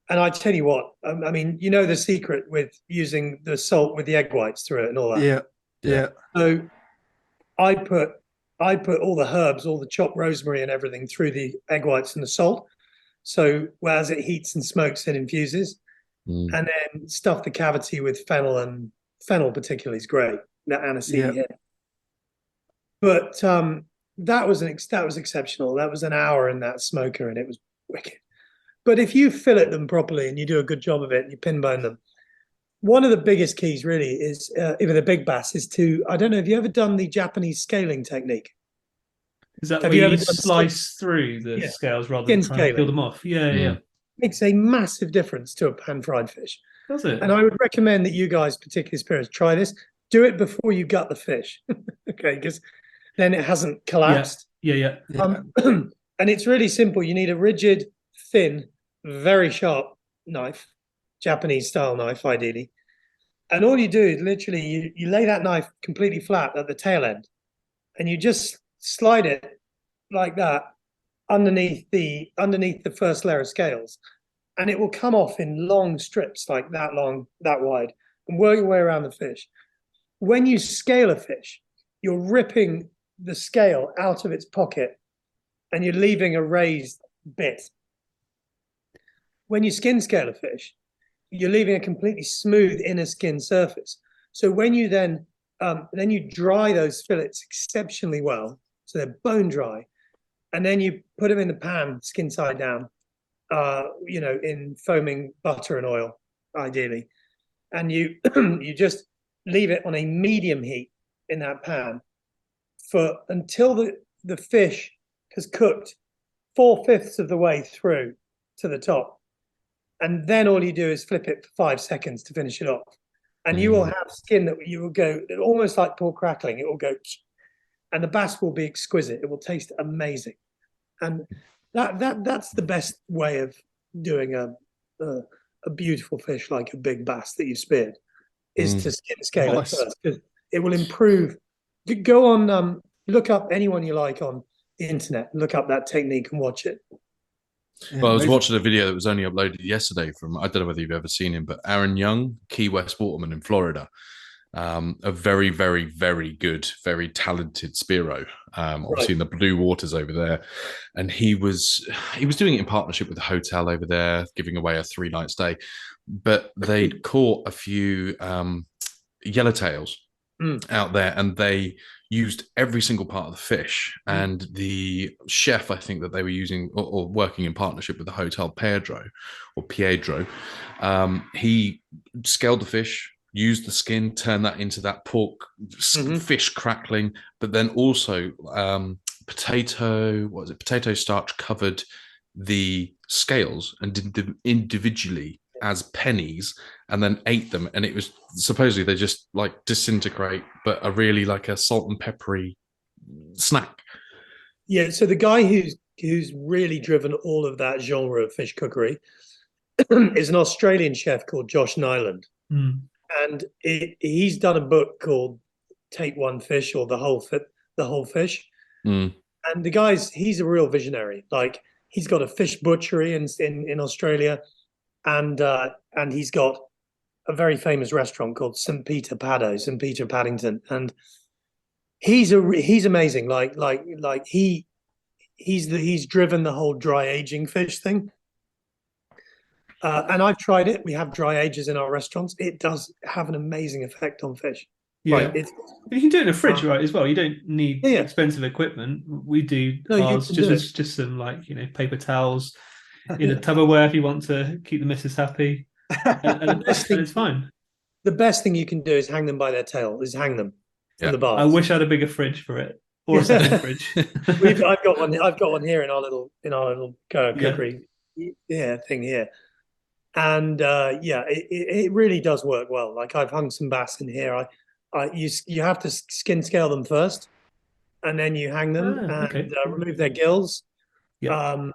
I tell you what, I mean, you know the secret with using the salt with the egg whites through it and all that. Yeah. So I put all the herbs, all the chopped rosemary and everything through the egg whites and the salt. So as it heats and smokes, it infuses, and then stuff the cavity with fennel, and fennel particularly is great. That aniseed here. But that was exceptional. That was an hour in that smoker, and it was wicked. But if you fillet them properly and you do a good job of it and you pin bone them, one of the biggest keys really is, if the big bass, is to, I don't know, have you ever done the Japanese scaling technique? Is that Have where you you ever done slice through the scales rather Skin than trying to peel scaling. them off? Yeah. Makes a massive difference to a pan-fried fish. Does it? And I would recommend that you guys, particularly Spiros, try this. Do it before you gut the fish, okay? Because then it hasn't collapsed. Yeah. And it's really simple. You need a rigid, thin, very sharp knife, Japanese style knife, ideally. And all you do is literally you lay that knife completely flat at the tail end, and you just slide it like that underneath the first layer of scales, and it will come off in long strips like that long, that wide, and work your way around the fish. When you scale a fish, you're ripping the scale out of its pocket and you're leaving a raised bit. When you skin scale a fish, you're leaving a completely smooth inner skin surface. So when you then you dry those fillets exceptionally well, so they're bone dry, and then you put them in the pan, skin side down, in foaming butter and oil, ideally, and you you just leave it on a medium heat in that pan until the fish has cooked 4/5 of the way through to the top, and then all you do is flip it for 5 seconds to finish it off, and you will have skin that you will go almost like pork crackling. It will go, and the bass will be exquisite. It will taste amazing, and that's the best way of doing a beautiful fish like a big bass that you've speared, is to skin scale Nice. it first, because it will improve. Go on, look up anyone you like on the internet, look up that technique and watch it. Yeah, Well, I was amazing. watching a video that was only uploaded yesterday from, I don't know whether you've ever seen him, but Aaron Young, Key West waterman in Florida. A very, very, very good, very talented Spiro, obviously in the blue waters over there. And he was doing it in partnership with a hotel over there, giving away a 3-night stay. But they'd caught a few yellowtails out there, and they used every single part of the fish. And the chef, I think that they were using or working in partnership with the hotel, Pedro, he scaled the fish, used the skin, turn that into that pork fish crackling, but then also potato starch covered the scales and did them individually as pennies, and then ate them. And it was supposedly they just like disintegrate, but are really like a salt and peppery snack. Yeah, so the guy who's really driven all of that genre of fish cookery is an Australian chef called Josh Nyland. And he's done a book called Take One Fish, or The Whole Fish. And the he's a real visionary. Like, he's got a fish butchery in Australia, and he's got a very famous restaurant called St. Peter Paddington, and he's amazing. He's driven the whole dry aging fish thing. And I've tried it. We have dry ages in our restaurants. It does have an amazing effect on fish. Yeah, you can do it in a fridge, right? As well. You don't need Yeah. expensive equipment. We do No, ours you can do just some paper towels in a Tupperware if you want to keep the missus happy, and it's fine. The best thing you can do is hang them by their tail. Hang them from the bars. I wish I had a bigger fridge for it, or a second fridge. I've got one here in our little cookery thing here. And it really does work well. Like, I've hung some bass in here. You have to skin scale them first, and then you hang them and remove their gills, so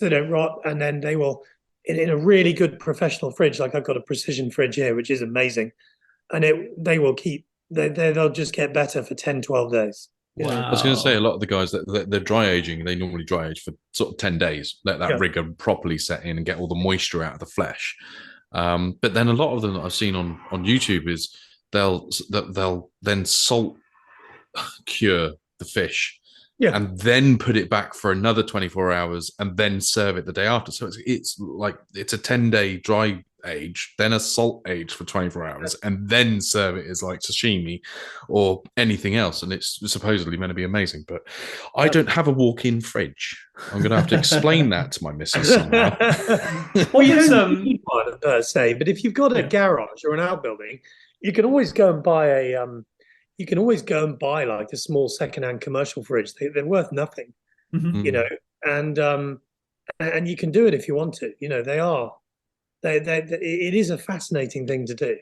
they don't rot. And then they will, in a really good professional fridge, like I've got a precision fridge here, which is amazing, and they will keep. They'll just get better for 10, 12 days. Wow. I was going to say, a lot of the guys that they're dry aging, they normally dry age for sort of 10 days, let that rigor properly set in and get all the moisture out of the flesh. But then a lot of them that I've seen on YouTube is they'll then salt cure the fish and then put it back for another 24 hours and then serve it the day after. So it's a 10-day dry age, then a salt age for 24 hours, and then serve it as like sashimi or anything else. And it's supposedly meant to be amazing, but I don't have a walk-in fridge. I'm going to have to explain that to my missus somehow. Well, you don't need one per se, but if you've got a garage or an outbuilding, you can always go and buy like a small second-hand commercial fridge. They're worth nothing, and you can do it if you want to. They are. It is a fascinating thing to do.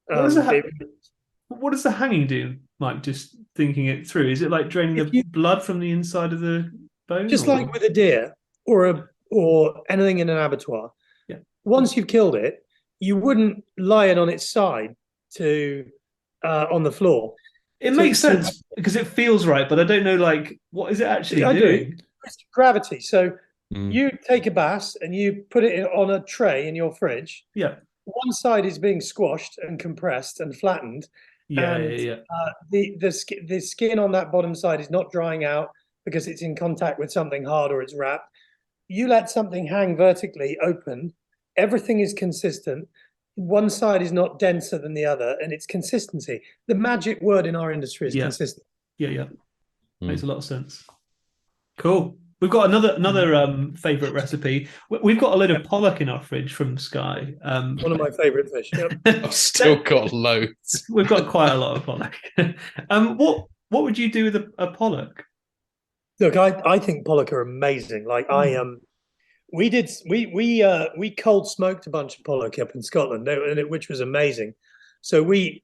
What does the hanging do, Mike? Just thinking it through, is it like draining the blood from the inside of the bone? Just like with a deer or anything in an abattoir. Yeah. Once you've killed it, you wouldn't lie it on its side on the floor. It makes sense because it feels right, but I don't know, like, what is it actually doing? It's gravity. So you take a bass and you put it on a tray in your fridge. Yeah. One side is being squashed and compressed and flattened, Yeah, And yeah, the skin on that bottom side is not drying out because it's in contact with something hard or it's wrapped. You let something hang vertically open, everything is consistent. One side is not denser than the other, and it's consistency. The magic word in our industry is Yeah. consistent. yeah. Mm. Makes a lot of sense. Cool. We've got another favorite recipe. We've got a load of pollock in our fridge from Sky. One of my favorite fish. Yep. I've still got loads. We've got quite a lot of pollock. What would you do with a pollock? Look, I think pollock are amazing. Like we cold smoked a bunch of pollock up in Scotland, which was amazing. So we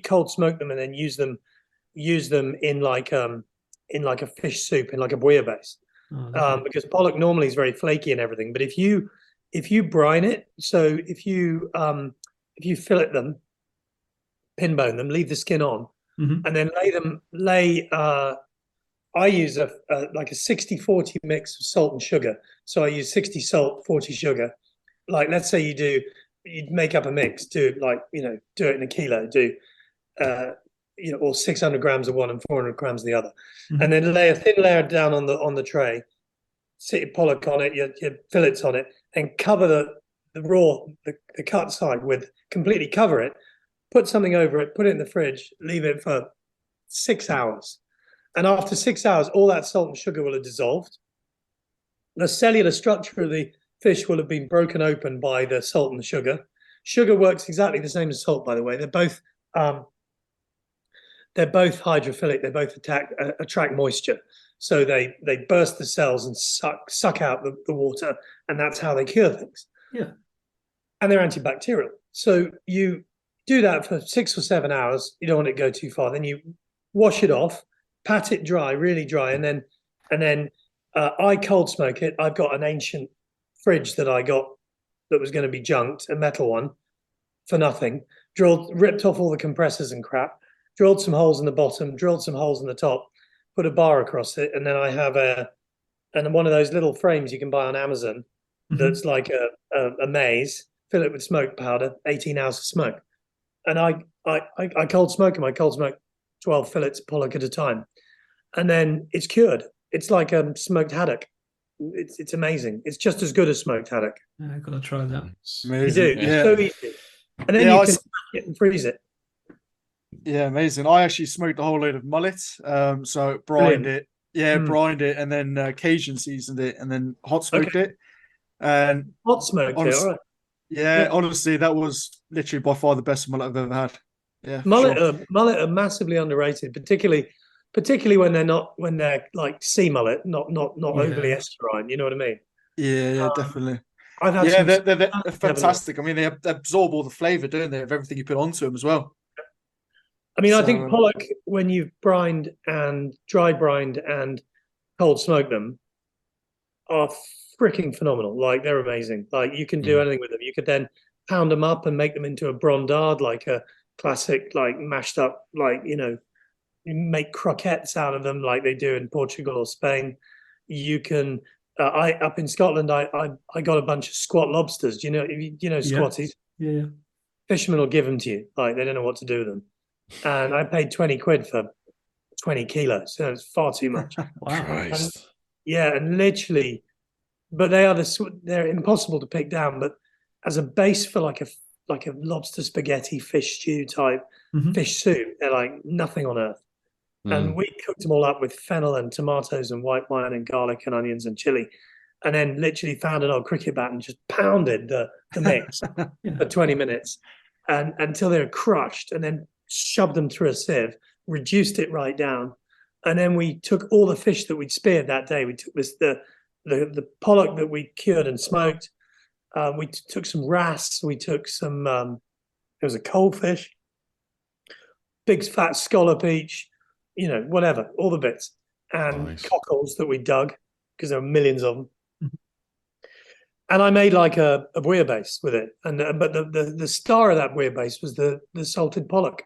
cold smoked them and then use them in like a fish soup, in like a bouillabaisse. Oh, Because pollock normally is very flaky and everything, but if you brine it, so if you fillet them, pin bone them, leave the skin on, Mhm. and then lay I use a like a 60-40 mix of salt and sugar. So I use 60 salt, 40 sugar. Like, let's say you'd make up a mix, do it in a kilo, or 600 grams of one and 400 grams of the other. Mhm. And then lay a thin layer down on the tray, sit your pollock on it, your fillets on it, and cover the raw, the cut side completely cover it, put something over it, put it in the fridge, leave it for 6 hours. And after 6 hours, all that salt and sugar will have dissolved. The cellular structure of the fish will have been broken open by the salt and the sugar. Sugar works exactly the same as salt, by the way. They're both hydrophilic. They both attract moisture. So they burst the cells and suck out the water, and that's how they cure things. Yeah. And they're antibacterial. So you do that for 6 or 7 hours. You don't want it to go too far. Then you wash it off, pat it dry, really dry, and then I cold smoke it. I've got an ancient fridge that I got that was going to be junked, a metal one, for nothing. Ripped off all the compressors and crap, drilled some holes in the bottom, drilled some holes in the top, put a bar across it, and then I have one of those little frames you can buy on Amazon that's like a maze, fill it with smoke powder, 18 hours of smoke. And I cold smoke them. I cold smoke 12 fillets of pollock at a time. And then it's cured. It's like a smoked haddock. It's amazing. It's just as good as smoked haddock. I've got to try that. You Amazing. do. Yeah. It's so easy. And then Yeah, you can pack it and freeze it. Yeah, amazing. I actually smoked a whole load of mullet. So brined Brilliant. it. Yeah, Mm. brined it and then Cajun seasoned it and then hot smoked it. And Hot smoked it, all right. yeah, honestly, that was literally by far the best mullet I've ever had. Yeah, for Mullet, sure. mullet are massively underrated, particularly when they're like sea mullet, not overly Yeah. estuarine. You know what I mean? Yeah, definitely. I've had Yeah, some. they're fantastic. I mean, they absorb all the flavor, don't they, of everything you put onto them as well. I mean, I So, think pollock, when you've brined and dry brined and cold smoked them, are freaking phenomenal. Like, they're amazing. Like, you can do anything with them. You could then pound them up and make them into a brandade, like a classic, like mashed up, like, you make croquettes out of them, like they do in Portugal or Spain. You can. Up in Scotland, I got a bunch of squat lobsters. Do you know Yeah. squatties? Yeah. Fishermen will give them to you. Like, they don't know what to do with them. And I paid 20 quid for 20 kilos. So it's far too much. Wow. Christ. Yeah, and literally, but they're impossible to pick down. But as a base for like a lobster spaghetti fish stew type Mhm. fish soup, they're like nothing on earth. And we cooked them all up with fennel and tomatoes and white wine and garlic and onions and chili, and then literally found an old cricket bat and just pounded the mix Yeah. for 20 minutes and until they were crushed, and then shoved them through a sieve, reduced it right down. And then we took all the fish that we'd speared that day. We took the pollock that we cured and smoked. We took some wrasse. We took some, there was a coalfish, big fat scallop each, whatever, all the bits. And Nice. cockles that we dug, because there were millions of them. Mhm. And I made like a bouillabaisse with it. And but the star of that bouillabaisse was the salted pollock,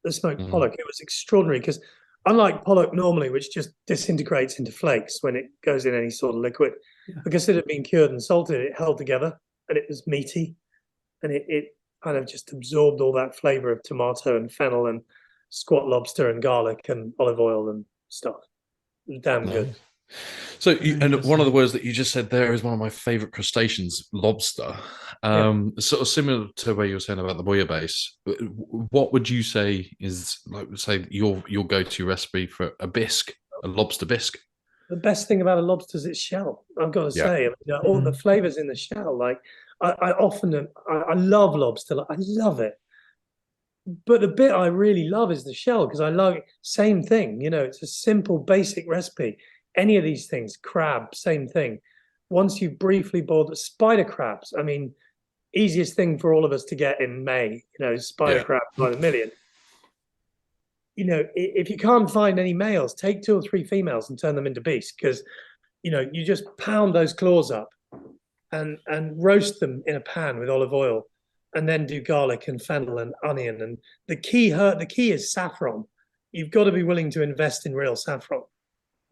the smoked Mhm. pollock. It was extraordinary because, unlike pollock normally, which just disintegrates into flakes when it goes in any sort of liquid, Yeah. because it had been cured and salted, it held together and it was meaty. And kind of just absorbed all that flavor of tomato and fennel and squat lobster and garlic and olive oil and stuff. Damn good. So, and one of the Interesting. words that you just said there is one of my favorite crustaceans, lobster. Sort of similar to where you were saying about the bouillabaisse. What would you say is, like, say, your go-to recipe for a bisque, a lobster bisque? The best thing about a lobster is its shell. I've got to Yeah. say, all the flavors in the shell. Like I often, I love lobster. Like, I love it. But the bit I really love is the shell because I love same thing. You know, it's a simple, basic recipe. Any of these things, crab, same thing. Once you briefly boil the spider crabs, I mean, easiest thing for all of us to get in May, you know, spider Yeah. crab by the million. You know, if you can't find any males, take 2 or 3 females and turn them into beasts because, you know, you just pound those claws up and roast them in a pan with olive oil and then do garlic and fennel and onion. And the key is saffron. You've got to be willing to invest in real saffron.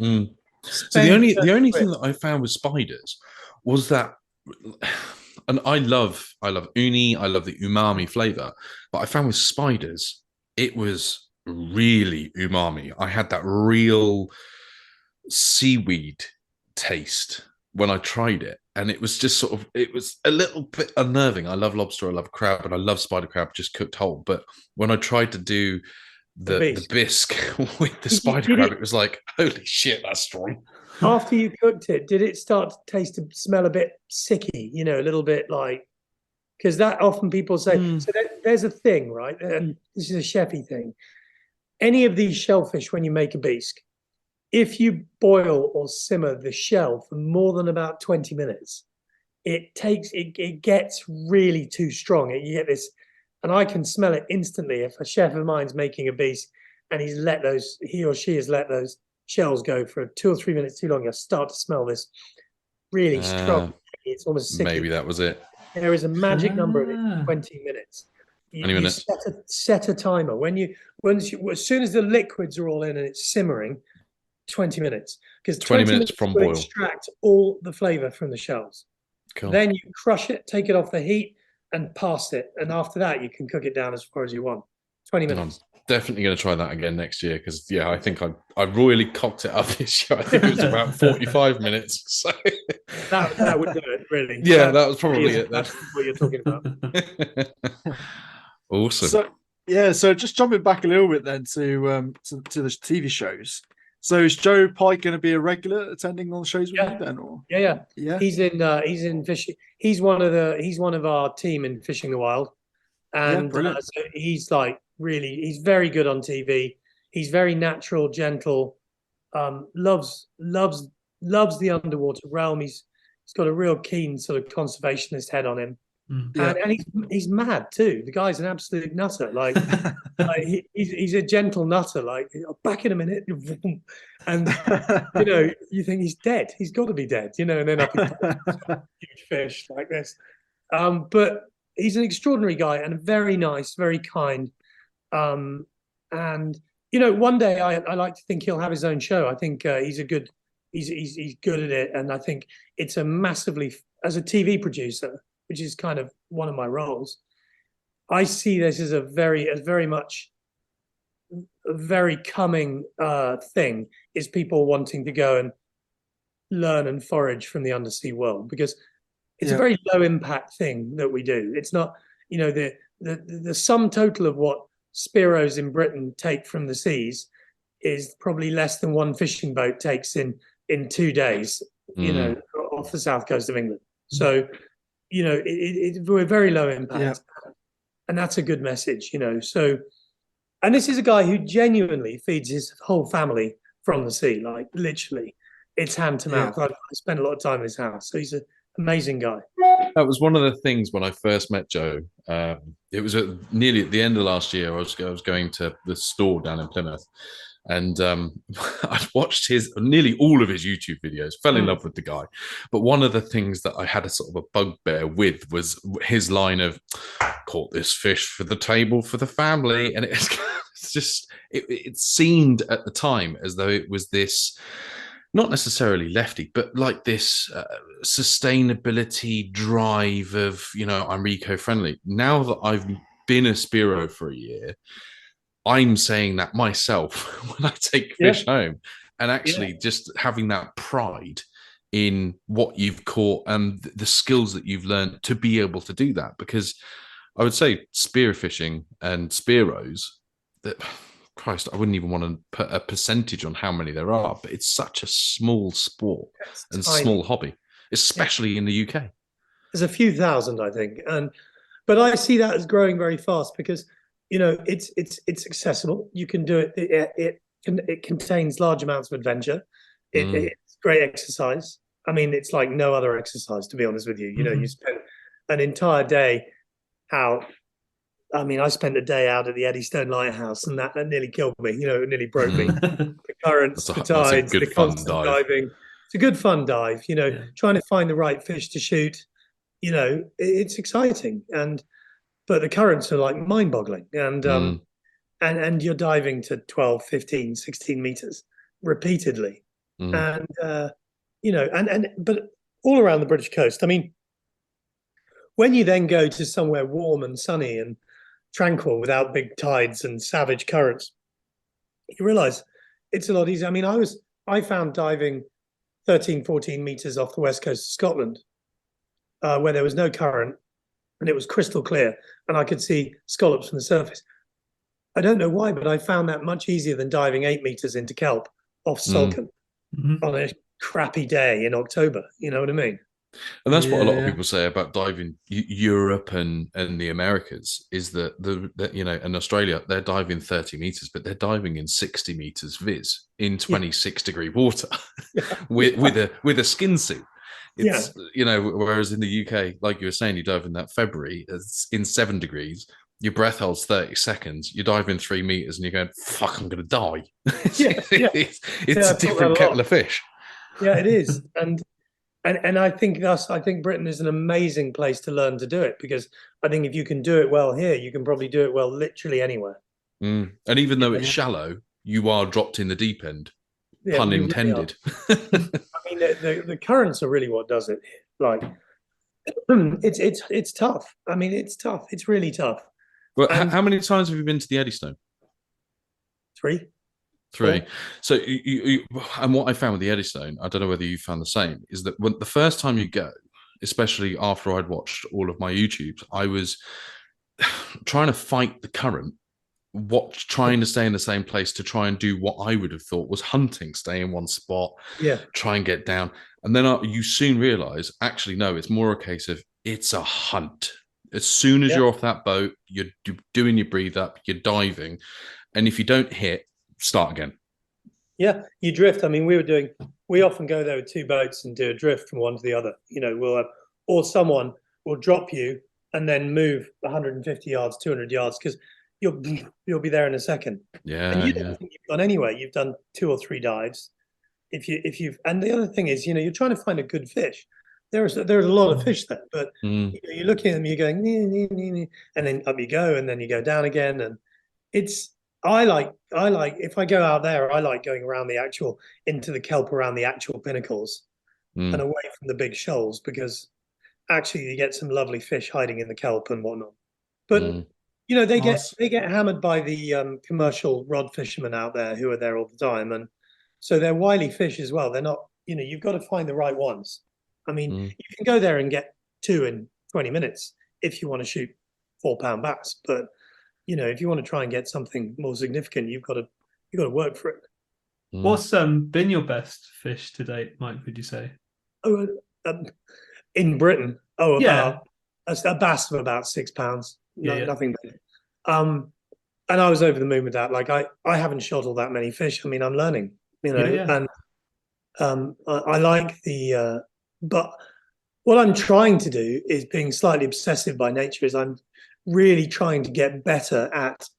Mm. So Spend the only 30 thing quid. that I found with spiders was that, and I love uni, I love the umami flavor, but I found with spiders it was really umami. I had that real seaweed taste when I tried it, and it was just sort of, it was a little bit unnerving. I love lobster, I love crab, and I love spider crab just cooked whole. But when I tried to do the bisque with the spider crab, it was like, holy shit, that's strong. After you cooked it, did it start to smell a bit sicky? You know, a little bit like, because that often people say. So there's a thing, right? And this is a chefy thing. Any of these shellfish, when you make a bisque, if you boil or simmer the shell for more than about 20 minutes, it gets really too strong. You get this, and I can smell it instantly. If a chef of mine's making a bisque and he or she has let those shells go for 2 or 3 minutes too long, you start to smell this really strong. It's almost sick. Maybe that was it. There is a magic number of it, 20 minutes. 20 minutes. Set a timer. As soon as the liquids are all in and it's simmering, 20 minutes. Because 20 minutes from will boil. extract all the flavor from the shells. Cool. Then you crush it, take it off the heat, and pass it. And after that, you can cook it down as far as you want. 20 minutes. I'm definitely going to try that again next year because, yeah, I think I royally cocked it up this year. I think it was about 45 minutes. So that would do it, really. Yeah, that was probably it. That's what you're talking about. Awesome. So just jumping back a little bit then to the TV shows. So is Joe Pike going to be a regular attending on the shows with you then? Or? Yeah. He's in fishing. He's one of our team in Fishing the Wild, and so he's like he's very good on TV. He's very natural, gentle. Loves the underwater realm. He's got a real keen sort of conservationist head on him. And he's mad too. The guy's an absolute nutter. Like, he's a gentle nutter. Like, back in a minute, and you know, you think he's dead. He's got to be dead. You know, and then up huge fish like this. But he's an extraordinary guy and very nice, very kind. And you know, one day I like to think he'll have his own show. I think he's good at it, and I think it's a massively, as a TV producer, which is kind of one of my roles, I see this as a very much a very coming thing, is people wanting to go and learn and forage from the undersea world, because it's a very low impact thing that we do. It's not, you know, the sum total of what Spiros in Britain take from the seas is probably less than one fishing boat takes in 2 days, you know, off the south coast of England. So, you know, we're very low impact, and that's a good message, you know. So, and this is a guy who genuinely feeds his whole family from the sea, like literally, it's hand to mouth. I spend a lot of time in his house, so he's an amazing guy. That was one of the things when I first met Joe. It was nearly at the end of last year. I was going to the store down in Plymouth, and I'd watched nearly all of his YouTube videos, fell in love with the guy. But one of the things that I had a sort of a bugbear with was his line of, "Caught this fish for the table for the family," and it seemed at the time as though it was this not necessarily lefty, but like this sustainability drive of, I'm eco-friendly. Now that I've been a Spiro for a year, I'm saying that myself when I take fish home, and actually just having that pride in what you've caught and the skills that you've learned to be able to do that. Because I would say spearfishing and Spiros, that Christ, I wouldn't even want to put a percentage on how many there are, but it's such a small sport and tiny. small hobby, especially in the UK. There's a few thousand, I think, but I see that as growing very fast because it's accessible. You can do it. It contains large amounts of adventure. It's great exercise. I mean, it's like no other exercise, to be honest with you. You spend an entire day out. I mean, I spent a day out at the Eddystone Lighthouse, and that nearly killed me. It nearly broke me. The currents, the tides, the constant diving. It's a good fun dive. Trying to find the right fish to shoot. It's exciting, but the currents are like mind-boggling, and you're diving to 12, 15, 16 meters repeatedly, and but all around the British coast. I mean, when you then go to somewhere warm and sunny and tranquil without big tides and savage currents, you realize it's a lot easier. I mean, I found diving 13, 14 meters off the west coast of Scotland, where there was no current and it was crystal clear and I could see scallops from the surface. I don't know why, but I found that much easier than diving 8 meters into kelp off Salcombe on a crappy day in October. You know what I mean? And that's what a lot of people say about diving Europe and the Americas, is that in Australia, they're diving 30 meters, but they're diving in 60 meters viz in 26-degree water with a skin suit. It's whereas in the UK, like you were saying, you dive in that February, it's in 7 degrees, your breath holds 30 seconds, you dive in 3 meters and you're going, fuck, I'm gonna die. It's a different kettle of fish. Yeah, it is. And I think Britain is an amazing place to learn to do it, because I think if you can do it well here, you can probably do it well literally anywhere. And even though it's shallow, you are dropped in the deep end, pun intended. Really I mean, the currents are really what does it. Like, it's tough. I mean, it's tough. It's really tough. Well, how many times have you been to the Eddystone? 3. So and what I found with the Eddystone, I don't know whether you found the same, is that when the first time you go, especially after I'd watched all of my YouTubes, I was trying to fight the current, trying to stay in the same place to try and do what I would have thought was hunting, stay in one spot, try and get down. And then you soon realize, actually, no, it's more a case of it's a hunt. As soon as you're off that boat, you're doing your breathe up, you're diving. And if you don't hit, start again. Yeah, you drift. I mean, we often go there with 2 boats and do a drift from one to the other. We'll have, or someone will drop you and then move 150 yards, 200 yards, because you'll be there in a second. Yeah. And you don't think you've gone anywhere. You've done 2 or 3 dives. And the other thing is, you're trying to find a good fish. There's a lot of fish there, but you're looking at them, you're going, and then up you go, and then you go down again, and I like if I go out there, I like going around into the kelp around the actual pinnacles and away from the big shoals, because actually you get some lovely fish hiding in the kelp and whatnot. But they get hammered by the commercial rod fishermen out there who are there all the time, and so they're wily fish as well. They're not, you've got to find the right ones. I mean, you can go there and get 2 in 20 minutes if you want to shoot 4-pound bass, but if you want to try and get something more significant, you've got to work for it. What's been your best fish to date, Mike? Would you say? Oh, in Britain, a bass of about 6 pounds. Nothing big. And I was over the moon with that. Like I haven't shot all that many fish. I mean, I'm learning, and I like the. But what I'm trying to do is, being slightly obsessive by nature, is I'm really trying to get better at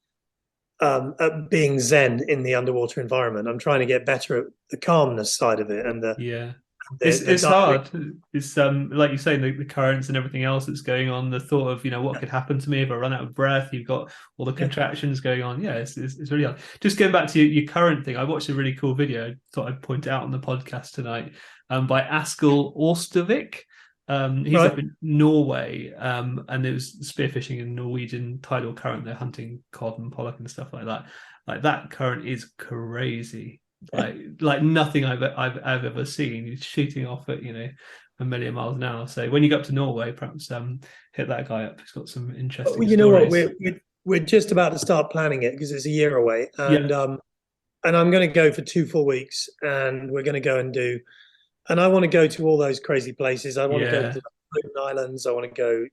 being zen in the underwater environment. I'm trying to get better at the calmness side of it and the It's diary. hard. It's like you say, the currents and everything else that's going on. The thought of what could happen to me if I run out of breath. You've got all the contractions going on. Yeah, it's really hard. Just going back to your current thing, I watched a really cool video. I thought I'd point it out on the podcast tonight, by Askell Ostervik. He's Right. up in Norway, and it was spearfishing in Norwegian tidal current. They're hunting cod and pollock and stuff like that. Like that current is crazy. Like nothing I've ever seen. He's shooting off at a million miles an hour. So when you go up to Norway, perhaps hit that guy up. He's got some interesting. Well, you know what? stories. We're just about to start planning it because it's a year away, and I'm going to go for 2 full weeks, and we're going to go and do. And I want to go to all those crazy places. I want to go to the Britain Islands. I want to go,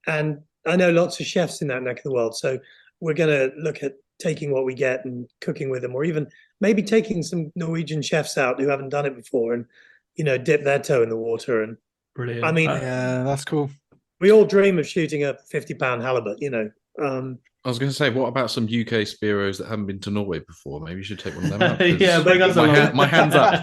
and I know lots of chefs in that neck of the world. So we're going to look at taking what we get and cooking with them, or even maybe taking some Norwegian chefs out who haven't done it before and, dip their toe in the water. And Brilliant. I mean, Yeah, that's cool. we all dream of shooting a 50-pound halibut, I was going to say, what about some UK Spearos that haven't been to Norway before? Maybe you should take one of them out. 'cause Yeah, bring us along. my hands up.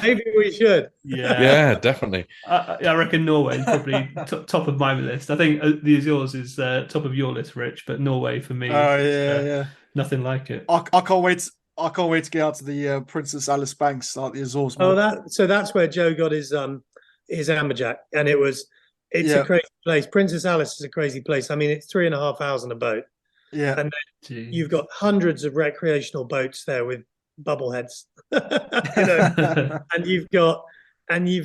maybe we should. Yeah, definitely. I reckon Norway is probably top of my list. I think the Azores is top of your list, Rich, but Norway for me. Oh yeah. Nothing like it. I can't wait. I can't wait to get out to the Princess Alice Banks, like the Azores. Oh, that's where Joe got his amberjack, and it's a crazy place. Princess Alice is a crazy place. I mean, it's 3.5 hours on a boat. Yeah, and then you've got hundreds of recreational boats there with bubbleheads, and you've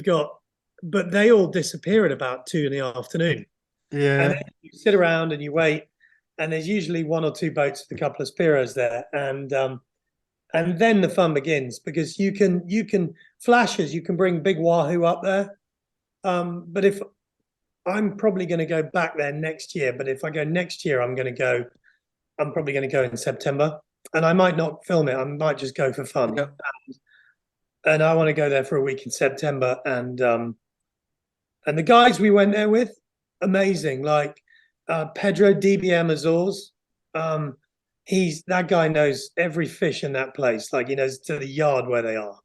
got, but they all disappear at about 2 in the afternoon. Yeah, and then you sit around and you wait, and there's usually 1 or 2 boats with a couple of Spiros there, and then the fun begins because you can flashes. You can bring big wahoo up there, but if I'm probably going to go back there next year, but if I go next year, I'm probably going to go in September, and I might not film it. I might just go for fun. Yep. And I want to go there for a week in September. And the guys we went there with, amazing. Like Pedro DBM Azores. That guy knows every fish in that place. Like he knows to the yard where they are.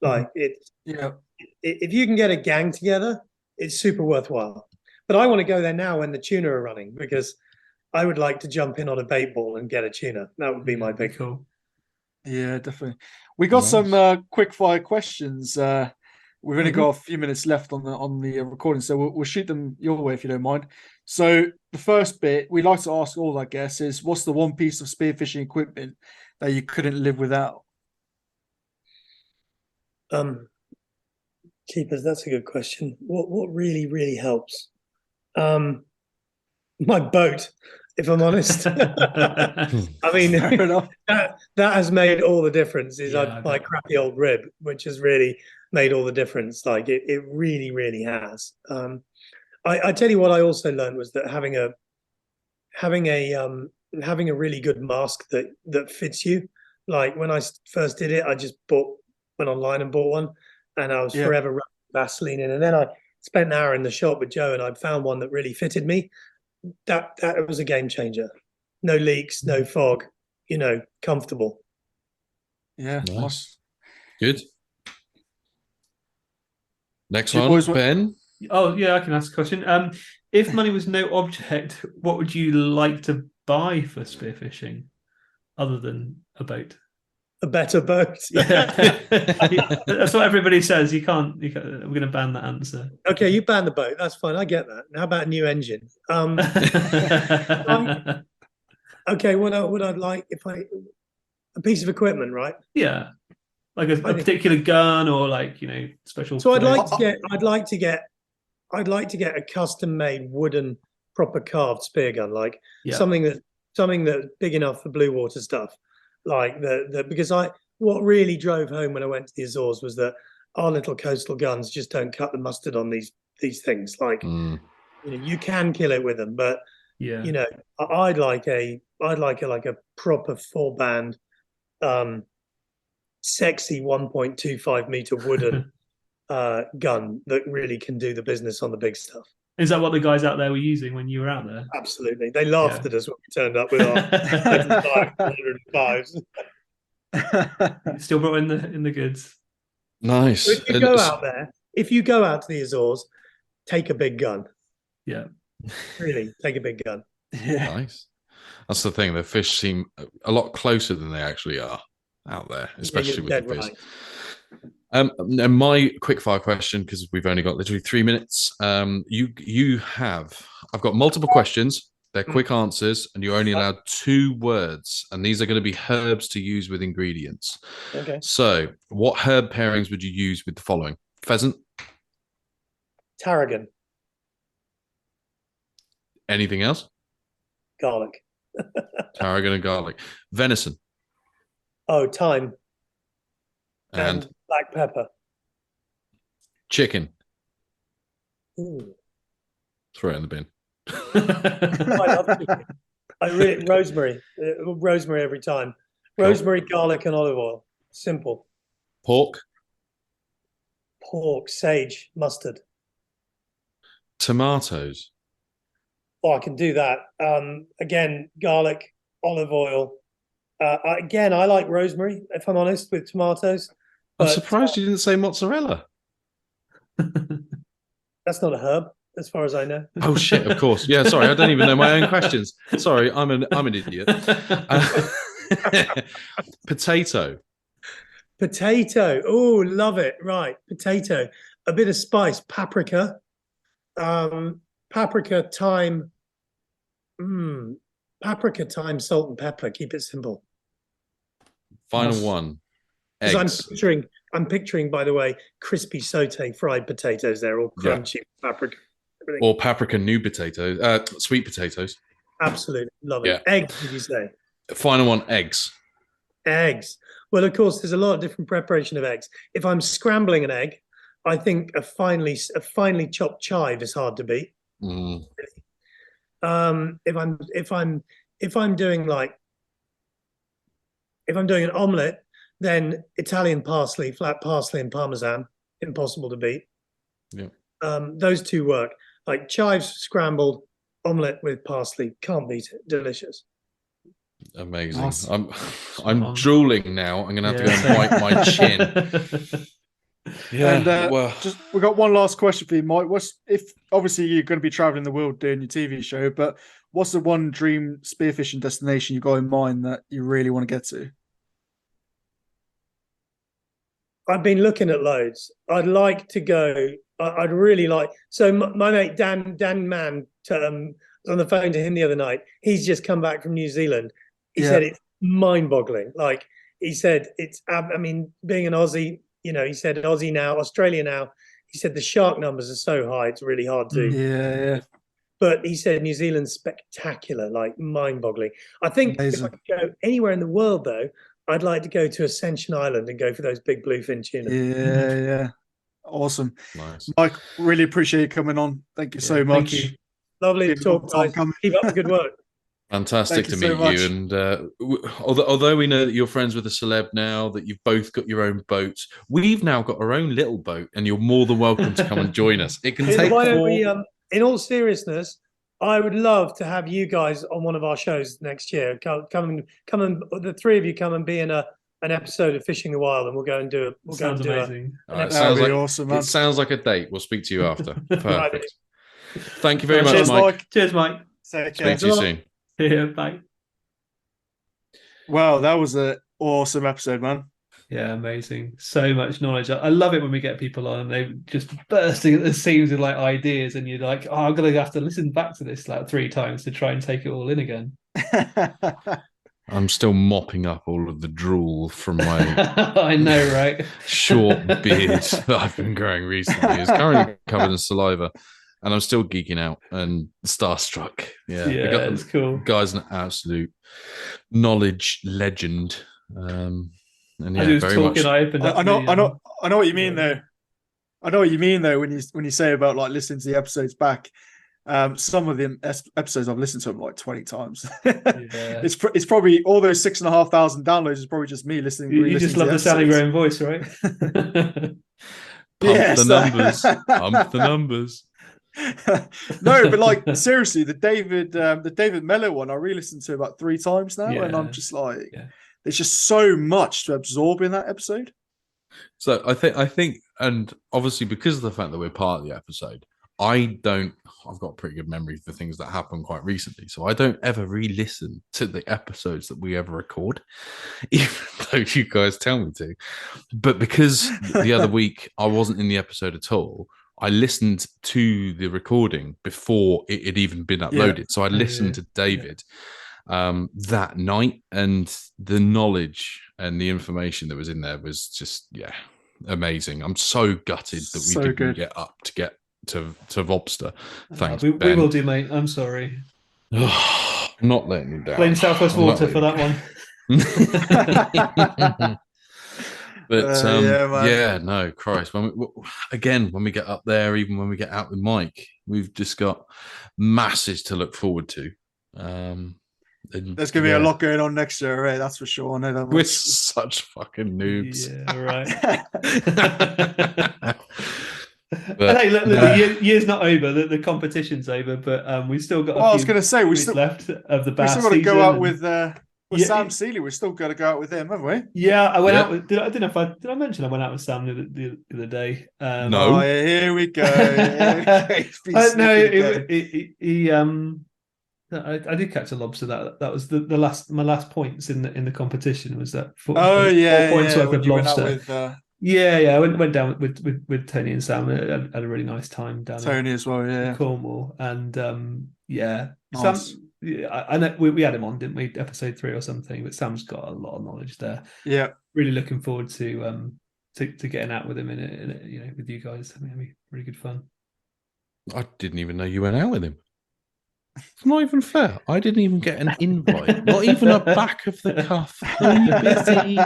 Like if you can get a gang together, it's super worthwhile. But I want to go there now when the tuna are running because I would like to jump in on a bait ball and get a tuna. That would be my big. Cool. Yeah, definitely. We got some quick fire questions. We've only got a few minutes left on the recording, so we'll shoot them your way if you don't mind. So the first bit we like to ask all our guests is, what's the one piece of spearfishing equipment that you couldn't live without? Keepers, that's a good question. What really helps? My boat, if I'm honest. I mean, Fair enough. that has made all the difference. My bet. crappy old rib, which has really made all the difference. Like it really has. I tell you what, I also learned was that having a really good mask that fits you. Like when I first did it, I just went online and bought one, and I was forever rubbing Vaseline in. And then I spent an hour in the shop with Joe, and I found one that really fitted me. That was a game changer. No leaks, no fog, comfortable. Yeah, Nice. Good. Next You one, boys Ben. Oh yeah, I can ask a question. If money was no object, what would you like to buy for spearfishing, other than a boat? A better boat. That's what everybody says. You can't. We're going to ban that answer. Okay, you ban the boat. That's fine. I get that. How about a new engine? Okay, what I'd like a piece of equipment, right? Yeah, like a particular gun or special. So I'd like to get a custom-made wooden, proper carved spear gun, like something that's big enough for blue water stuff. Like because what really drove home when I went to the Azores was that our little coastal guns just don't cut the mustard on these things. Like you can kill it with them, but I'd like a proper 4-band, sexy 1.25 meter wooden gun that really can do the business on the big stuff. Is that what the guys out there were using when you were out there? Absolutely. They laughed at us when we turned up with our 105s. Still brought in the goods. Nice. So if you go out to the Azores, take a big gun. Yeah. Really, take a big gun. Yeah. Nice. That's the thing. The fish seem a lot closer than they actually are out there, especially with the fish. Right. And my quick fire question, because we've only got literally 3 minutes. I've got multiple questions. They're quick answers, and you're only allowed 2 words, and these are going to be herbs to use with ingredients. Okay. So, what herb pairings would you use with the following? Pheasant. Tarragon. Anything else? Garlic. Tarragon and garlic. Venison. Oh, thyme. And black pepper. chicken. Ooh. Throw it in the bin. I love chicken. Rosemary. Rosemary every time. Rosemary, garlic, and olive oil. Simple. Pork. Pork, sage, mustard. Tomatoes. Oh, I can do that. Again, garlic, olive oil. Again, I like rosemary, if I'm honest, with tomatoes. I'm But, surprised you didn't say mozzarella. That's not a herb, as far as I know. Oh shit! Of course, yeah. Sorry, I don't even know my own questions. Sorry, I'm an idiot. Potato. Potato. Oh, love it. Right, potato. A bit of spice, paprika. Paprika, thyme. Paprika, thyme, salt, and pepper. Keep it simple. Final one. Because Eggs. I'm picturing, by the way, crispy saute fried potatoes. They're all crunchy, paprika. Everything. Or paprika new potatoes, sweet potatoes. Absolutely love it. Yeah. Eggs, did you say? Final one, eggs. Eggs. Well, of course, there's a lot of different preparation of eggs. If I'm scrambling an egg, I think a finely chopped chive is hard to beat. If I'm doing an omelette, then Italian parsley, flat parsley and parmesan, impossible to beat. Yeah. Those 2 work. Like chives scrambled, omelette with parsley, can't beat it. Delicious. Amazing. Awesome. I'm drooling now. I'm gonna have to go and wipe my chin. Yeah. And we got one last question for you, Mike. Obviously you're going to be traveling the world doing your TV show, but what's the one dream spearfishing destination you got in mind that you really want to get to? I've been looking at loads. I'd like to go. I'd really like. So my mate Dan Mann was on the phone to him the other night. He's just come back from New Zealand. He said it's mind-boggling. Like he said, it's. I mean, being an Aussie, he said Aussie now, Australia now. He said the shark numbers are so high, it's really hard to. Yeah. But he said New Zealand's spectacular, like mind-boggling. I think Amazing. if I could go anywhere in the world, though, I'd like to go to Ascension Island and go for those big bluefin tuna. Yeah. Awesome. Nice. Mike, really appreciate you coming on. Thank you so much. Thank you. Lovely to talk, guys. Keep up the good work. Fantastic to Thank you meet so you. And although we know that you're friends with a celeb now, that you've both got your own boats, we've now got our own little boat, and you're more than welcome to come and join us. It can take. Why don't we, in all seriousness, I would love to have you guys on one of our shows next year. Come and the 3 of you come and be in an episode of Fishing the Wild, and we'll go and do it. We'll Sounds go and amazing. All right, That'd be awesome, man. It sounds like a date. We'll speak to you after. Right. Perfect. Thank you very much, Cheers, Mike. Cheers, Mike. Take care. Speak to you soon. Yeah, bye. Wow, that was an awesome episode, man. Yeah, amazing. So much knowledge. I love it when we get people on and they just bursting at the seams with like ideas, and you're like, oh, I'm gonna have to listen back to this like 3 times to try and take it all in again. I'm still mopping up all of the drool from my I know, right? short beard that I've been growing recently. It's currently covered in saliva, and I'm still geeking out and starstruck. Yeah, It's cool. Guy's an absolute knowledge legend. And yeah, As he was very talking, much. I opened up. I know what you mean though. I know what you mean though when you say about like listening to the episodes back. Some of the episodes I've listened to them like 20 times. It's probably all those 6,500 downloads is probably just me listening. You just love the Sally Graham voice, right? Pump the numbers. Pump the numbers. No, but like seriously, the David Mello one, I re-listened to about 3 times now, and I'm just like, there's just so much to absorb in that episode. So I think, and obviously because of the fact that we're part of the episode, I've got a pretty good memory for things that happened quite recently. So I don't ever re-listen to the episodes that we ever record, even though you guys tell me to. But because the other week I wasn't in the episode at all, I listened to the recording before it had even been uploaded. So I listened to David that night, and the knowledge and the information that was in there was just, amazing. I'm so gutted that we didn't get up to get to Vobster. Thanks, we Ben. will do, mate. I'm sorry. I'm not letting you down. Blame Southwest I'm not Water for that one. But no, Christ. When we get up there, even when we get out with Mike, we've just got masses to look forward to. There's gonna be a lot going on next year, right? That's for sure. We're such fucking noobs. Yeah, right. But hey, look, the year's not over. The competition's over, but we've still got. I was going to say we still left of the Bass. We still got to go out with Sam Seeley. We're still got to go out with him, haven't we? Yeah, I went out with. I don't know if did I mention I went out with Sam the other day. No. Oh, here we go. I did catch a lobster. That was my last points in the competition was that. 4 points worth of lobster. I went down with Tony and Sam. I had a really nice time down Tony as well, in Cornwall, and nice. Sam. I know we had him on, didn't we? Episode 3 or something. But Sam's got a lot of knowledge there. Yeah, really looking forward to getting out with him in it, with you guys. I mean, it'll be really good fun. I didn't even know you went out with him. It's not even fair. I didn't even get an invite. Not even a back of the cuff. Are you busy?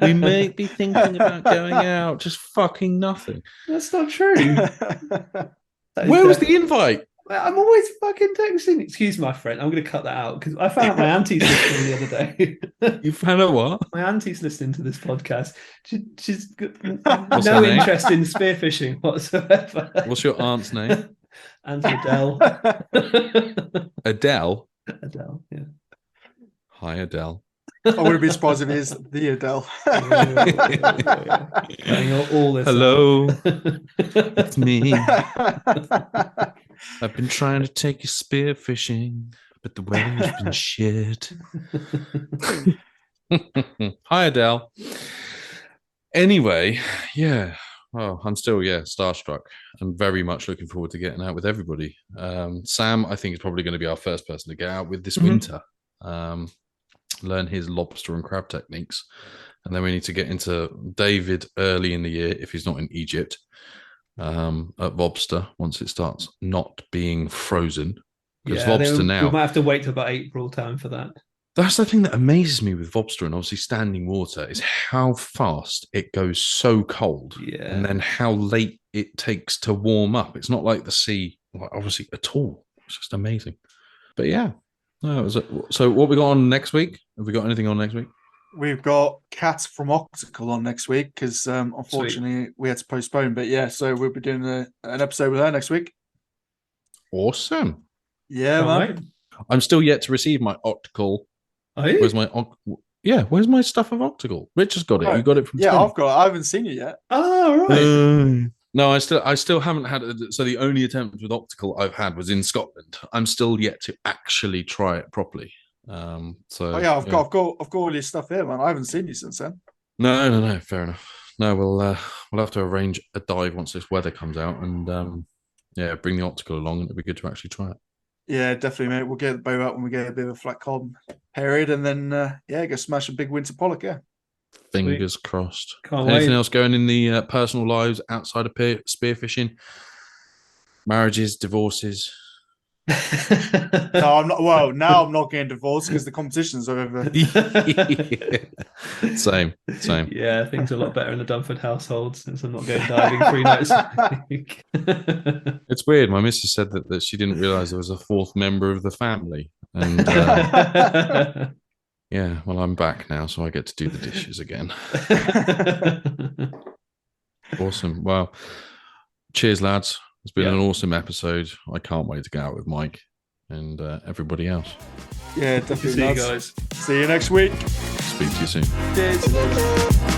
We may be thinking about going out. Just fucking nothing. That's not true. Where was the invite? I'm always fucking texting. Excuse my friend. I'm going to cut that out because I found out my auntie's listening the other day. You found out what? My auntie's listening to this podcast. She's got no interest in spearfishing whatsoever. What's your aunt's name? Auntie Adele. Adele? Adele, yeah. Hi, Adele. I wouldn't be surprised if it is the Adele. All this hello, it's me. I've been trying to take you spearfishing, but the weather's been shit. Hi, Adele. Anyway, yeah. Well, I'm still, starstruck and very much looking forward to getting out with everybody. Sam, I think, is probably going to be our first person to get out with this winter. Learn his lobster and crab techniques. And then we need to get into David early in the year, if he's not in Egypt, at Vobster, once it starts not being frozen. Because Vobster now... We might have to wait till about April time for that. That's the thing that amazes me with Vobster and obviously standing water is how fast it goes so cold, and then how late it takes to warm up. It's not like the sea, obviously, at all. It's just amazing. But so what we got on next week? Have we got anything on next week? We've got Kat from Optical on next week because unfortunately we had to postpone. But so we'll be doing an episode with her next week. Awesome. Yeah, man. Right. I'm still yet to receive my Optical. Are you? Where's my where's my stuff of Optical? Rich has got it. You got it from Tony. I've got it. I haven't seen it yet. Oh, right. No, I still haven't had it. So the only attempt with Optical I've had was in Scotland. I'm still yet to actually try it properly. I've got all your stuff here, man. I haven't seen you since then. No, fair enough. No, we'll have to arrange a dive once this weather comes out and bring the Optical along, and it'll be good to actually try it. Yeah, definitely, mate. We'll get the bow out when we get a bit of a flat calm period, and then go smash a big winter pollock. Yeah, fingers crossed. Anything else going in the personal lives outside of spearfishing? Marriages, divorces. No, I'm not. Well, now I'm not getting divorced because the competition's over. Same. Yeah, things are a lot better in the Dunford household since I'm not going diving 3 nights a week. It's weird. My missus said that she didn't realise there was a 4th member of the family, and well, I'm back now, so I get to do the dishes again. Awesome. Well, cheers, lads. It's been an awesome episode. I can't wait to go out with Mike and everybody else. Yeah, definitely. See you guys. See you next week. Speak to you soon. Cheers.